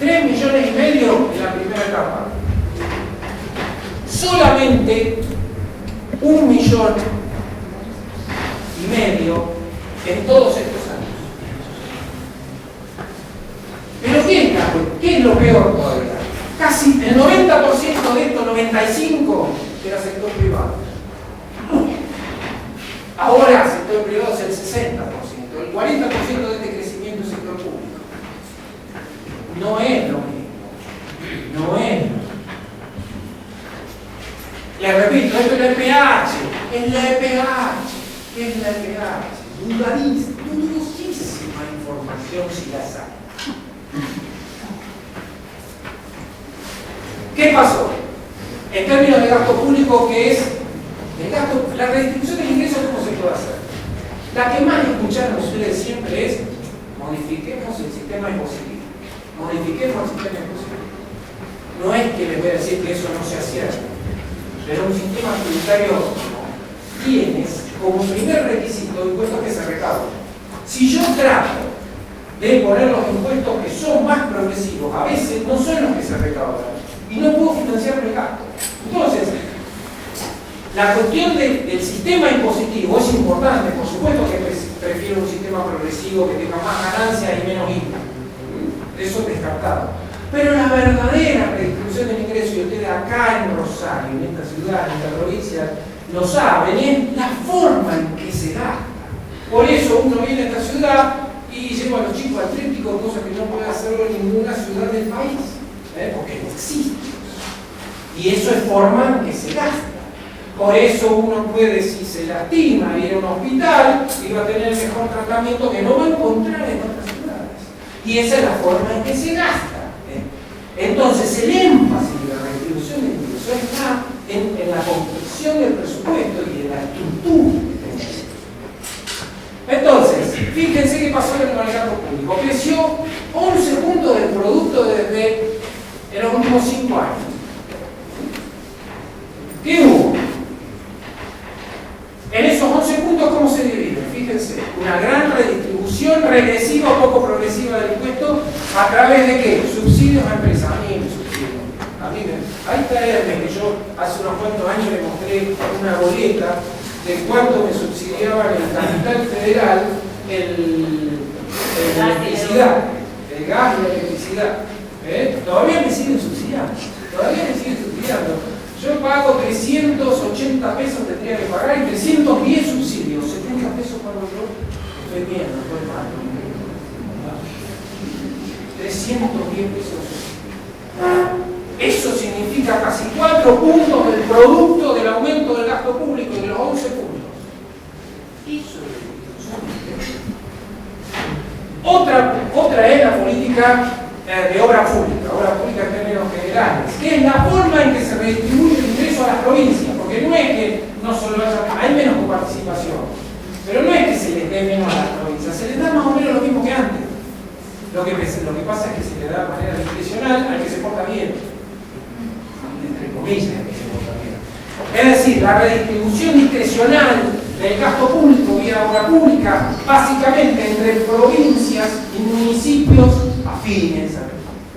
3 millones y medio en la primera etapa. Solamente 1,5 millones en todos estos años. Pero ¿qué es lo peor todavía? Casi el 90% de esto, 95% era sector privado. Ahora el sector privado es el 60%. El 40% de este crecimiento es sector público. No es lo mismo. No es. Les repito, esto es la EPH. Es la EPH. ¿Qué es la EPH? Dudosísima información si la sacan. ¿Qué pasó? En términos de gasto público, ¿qué es? La redistribución del ingreso, ¿cómo se puede hacer? La que más escucharon ustedes siempre es: modifiquemos el sistema impositivo. Modifiquemos el sistema impositivo. No es que les voy a decir que eso no sea cierto, pero un sistema tributario tienes como primer requisito impuestos que se recaudan. Si yo trato de poner los impuestos que son más progresivos, a veces no son los que se recaudan y no puedo financiar el gasto. Entonces, la cuestión del sistema impositivo es importante. Por supuesto que prefiero un sistema progresivo que tenga más ganancias y menos IVA. Eso es descartado. Pero la verdadera redistribución del ingreso, y ustedes acá en Rosario, en esta ciudad, en esta provincia, lo saben, es la forma en que se gasta. Por eso uno viene a esta ciudad y lleva a los chicos al tríptico, cosa que no puede hacerlo en ninguna ciudad del país, porque no existe. Y eso es forma en que se gasta. Por eso uno puede, si se lastima, ir a un hospital y va a tener el mejor tratamiento que no va a encontrar en otras ciudades. Y esa es la forma en que se gasta. Entonces, el énfasis de la redistribución del ingreso está en la confección del presupuesto y en la estructura. Entonces, fíjense qué pasó en el gasto público. Creció 11 puntos del producto desde los últimos 5 años. ¿Qué hubo? En esos 11 puntos, ¿cómo se divide? Fíjense, una gran redistribución regresiva o poco progresiva del impuesto a través de ¿qué? Subsidios a empresas. A mí me subsidian. Ahí está Hermes, que yo hace unos cuantos años le mostré una boleta de cuánto me subsidiaban el Capital Federal la electricidad, el gas y la electricidad. Todavía me siguen subsidiando. Yo pago 380 pesos, tendría que pagar, y 310 subsidios, 70 pesos pago yo. Estoy bien, no estoy mal. 310 pesos. Eso significa casi 4 puntos del producto del aumento del gasto público, de los 11 puntos. Eso es otra es la política de obra pública en términos generales, que es la forma en que se redistribuye el ingreso a las provincias, porque no es que no solo hay menos coparticipación. se les dé menos a las provincias, se les da más o menos lo mismo que antes. Lo que pasa es que se le da de manera discrecional al que se porta bien, entre comillas, al que se porta bien. Es decir, la redistribución discrecional del gasto público vía obra pública, básicamente entre provincias y municipios afines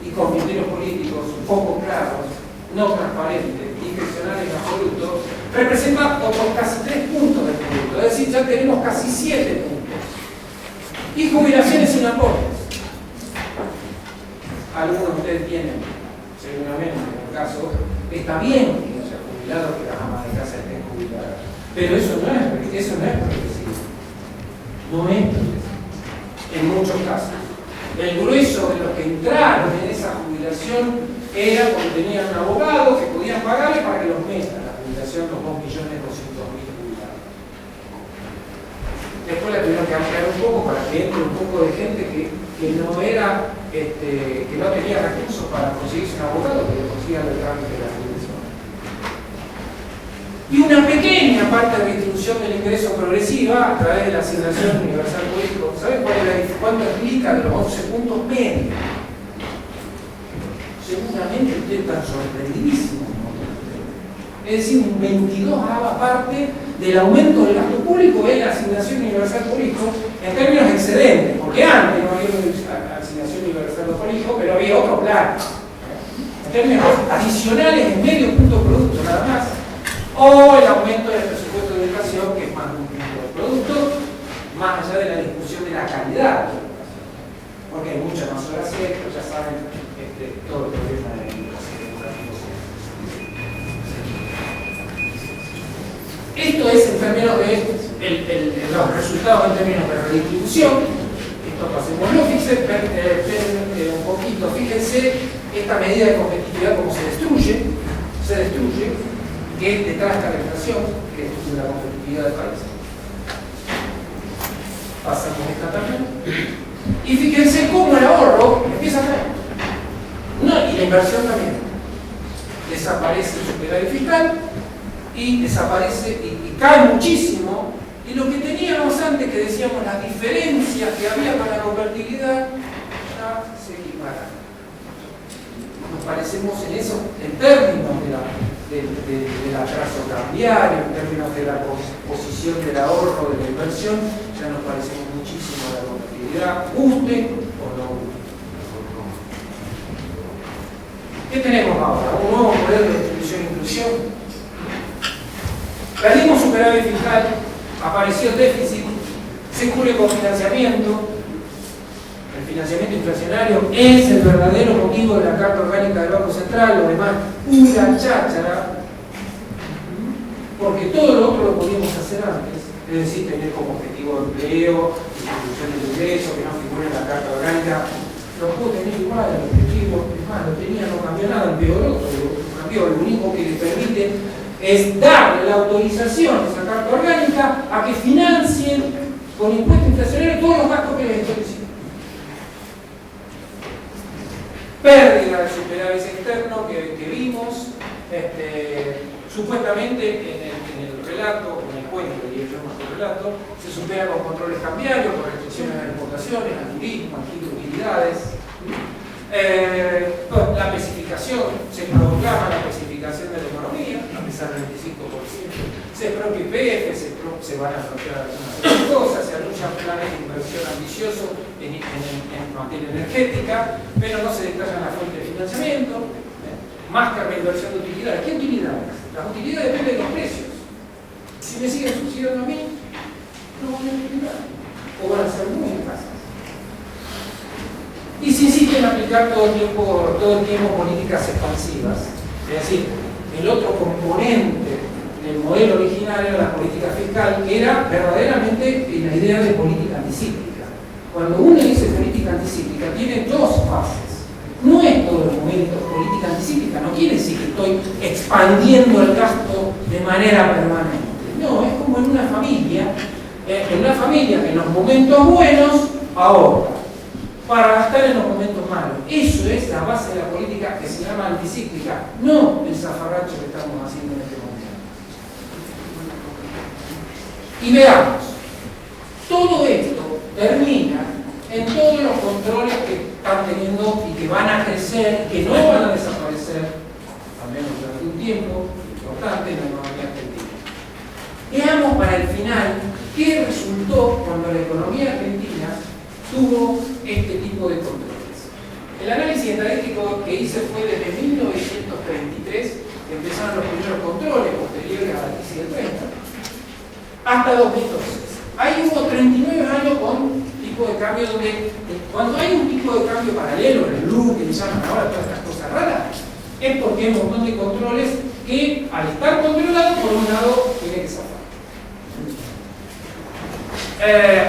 y con criterios políticos poco claros, no transparentes, discrecionales en absoluto, representa otros casi 3 puntos del producto. Es decir, ya tenemos casi 7 puntos. Y jubilaciones sin aportes. Algunos de ustedes tienen, seguramente, en el caso, está bien que no sea jubilado, que las amas de casa estén jubiladas. Pero eso no es progresivo. No es progresivo. En muchos casos. El grueso de los que entraron en esa jubilación era porque tenían un abogado que podían pagarle para que los metan la jubilación, los 2.200.000 jubilados. Después la tuvieron que ampliar un poco para que entre un poco de gente que no era, que no tenía recursos para conseguirse un abogado que le consiga el trámite de la jubilación. Y una pequeña parte de distribución del ingreso progresiva a través de la asignación universal político. ¿Saben cuánto explica de los 11 puntos medios? Seguramente ustedes están sorprendidísimos. Es decir, un 22ª parte del aumento del gasto público es la asignación universal político en términos excedentes, porque antes no había una asignación universal político, pero había otro plan. En términos adicionales, en medio punto producto, nada más. O el aumento del presupuesto de educación, que es más de un punto de producto, más allá de la discusión de la calidad de la educación. Porque hay muchas más horas extras, ya saben todo el problema de educación educativa. Esto es en términos de los resultados en términos de redistribución. Esto pasémoslo, fíjense un poquito, fíjense esta medida de competitividad como se destruye, que es detrás de la inflación, que es la competitividad del país. Pasamos esta tabla. Y fíjense cómo el ahorro empieza a caer. No, y la inversión también. Desaparece el superávit fiscal y desaparece y cae muchísimo. Y lo que teníamos antes, que decíamos las diferencias que había con la convertibilidad, ya se equiparan. Nos parecemos en eso, en términos del atraso cambiario, en términos de la posición del ahorro, de la inversión, ya nos parecemos muchísimo a la convertibilidad, guste o no guste. ¿Qué tenemos ahora? Un nuevo modelo de distribución e inclusión. Perdimos superávit fiscal, apareció déficit, se cubre con financiamiento. El financiamiento inflacionario es el verdadero motivo de la Carta Orgánica del Banco Central, lo demás, pura cháchara, porque todo lo otro lo podíamos hacer antes, es decir, tener como objetivo empleo, distribución del ingreso, que no figure en la Carta Orgánica, lo puedo tener igual, el objetivo, es más, lo tenía, no cambió nada, empeoró, cambió, lo único que le permite es darle la autorización a esa Carta Orgánica a que financien con impuestos inflacionarios todos los gastos que les estoy. Pérdida de superávit externo que vimos, supuestamente en el relato, en el cuento, y yo más que relato, se supera con controles cambiarios, con restricciones a exportaciones, al turismo, a utilidades. La especificación, se proclama la especificación de la economía, a pesar del 25%. Se propia IPF, se van a apropiar algunas cosas, se anuncian planes de inversión ambiciosos en materia energética, pero no se detallan las fuentes de financiamiento, más que reinversión de utilidades. ¿Qué utilidades? Las utilidades dependen de los precios. Si me siguen subsidiando a mí, no van a utilidad, o van a ser muy escasas. Y se insiste en aplicar todo el tiempo políticas expansivas. Es decir, el otro componente del modelo original era la política fiscal, que era verdaderamente la idea de política anticíclica. Cuando uno dice política anticíclica, tiene dos fases. No es todo el momento política anticíclica, no quiere decir que estoy expandiendo el gasto de manera permanente. No, es como en una familia que en los momentos buenos ahorra para gastar en los momentos malos. Eso es la base de la política que se llama anticíclica, no el zafarrancho que estamos haciendo en este momento. Y veamos, Todo esto termina en todos los controles que están teniendo y que van a crecer, que no van a desaparecer, al menos durante un tiempo importante en la economía argentina. Veamos para el final qué resultó cuando la economía argentina tuvo este tipo de controles. El análisis estadístico que hice fue desde 1933, que empezaron los primeros controles posteriores a la crisis del 30, hasta 2012. Ahí hubo 39 años con tipo de cambio donde, cuando hay un tipo de cambio paralelo, el blue que llaman ahora todas estas cosas raras, es porque hay un montón de controles que al estar controlados, por un lado, tiene que zafar.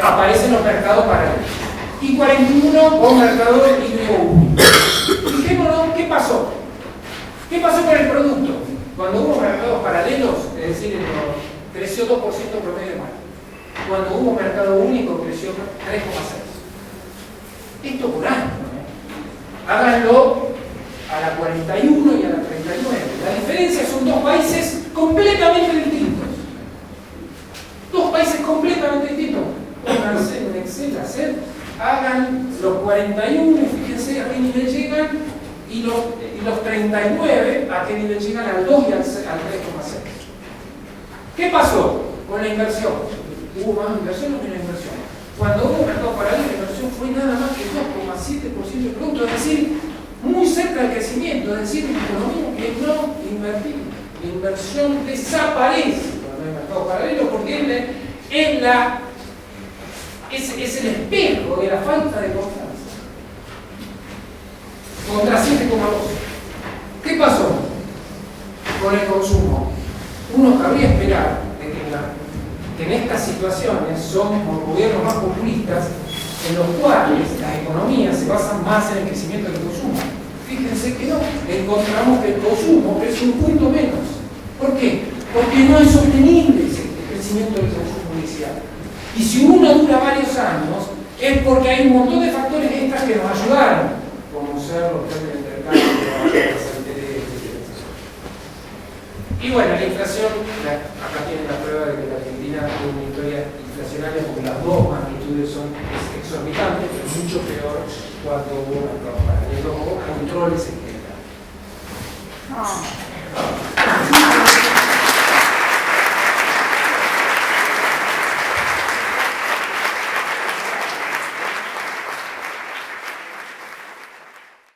Aparecen los mercados paralelos. Y 41 con mercado libre único. Fijémonos qué pasó. ¿Qué pasó con el producto? Cuando hubo mercados paralelos, es decir, creció 2% promedio más. Cuando hubo mercado único, creció 3,6%. Esto por año. Háganlo a la 41 y a la 39. La diferencia son dos países completamente distintos. Dos países completamente distintos. Pónganse en Excel, hagan los 41, fíjense a qué nivel llegan, y los 39 a qué nivel llegan, al 2 y al 3,6. ¿Qué pasó con la inversión? ¿Hubo más inversión o menos inversión? Cuando hubo mercado paralelo, la inversión fue nada más que 2,7% del producto, es decir, muy cerca del crecimiento, es decir, una economía que no invertir. La inversión desaparece cuando hay mercado paralelo porque es el espejo de la falta de confianza. Contra 7,2. ¿Qué pasó con el consumo? Uno cabría esperar de que en estas situaciones son gobiernos más populistas en los cuales las economías se basan más en el crecimiento del consumo. Fíjense que no, encontramos que el consumo crece un punto menos. ¿Por qué? Porque no es sostenible ese crecimiento del consumo inicial. Y si uno dura varios años, es porque hay un montón de factores extras que nos ayudaron, como ser los precios de intercambio, las intereses, etc. Y bueno, la inflación, acá tienen la prueba de que la Argentina tiene una historia inflacionaria porque las dos magnitudes son exorbitantes, pero mucho peor cuando hubo mercados paralelos o controles en general.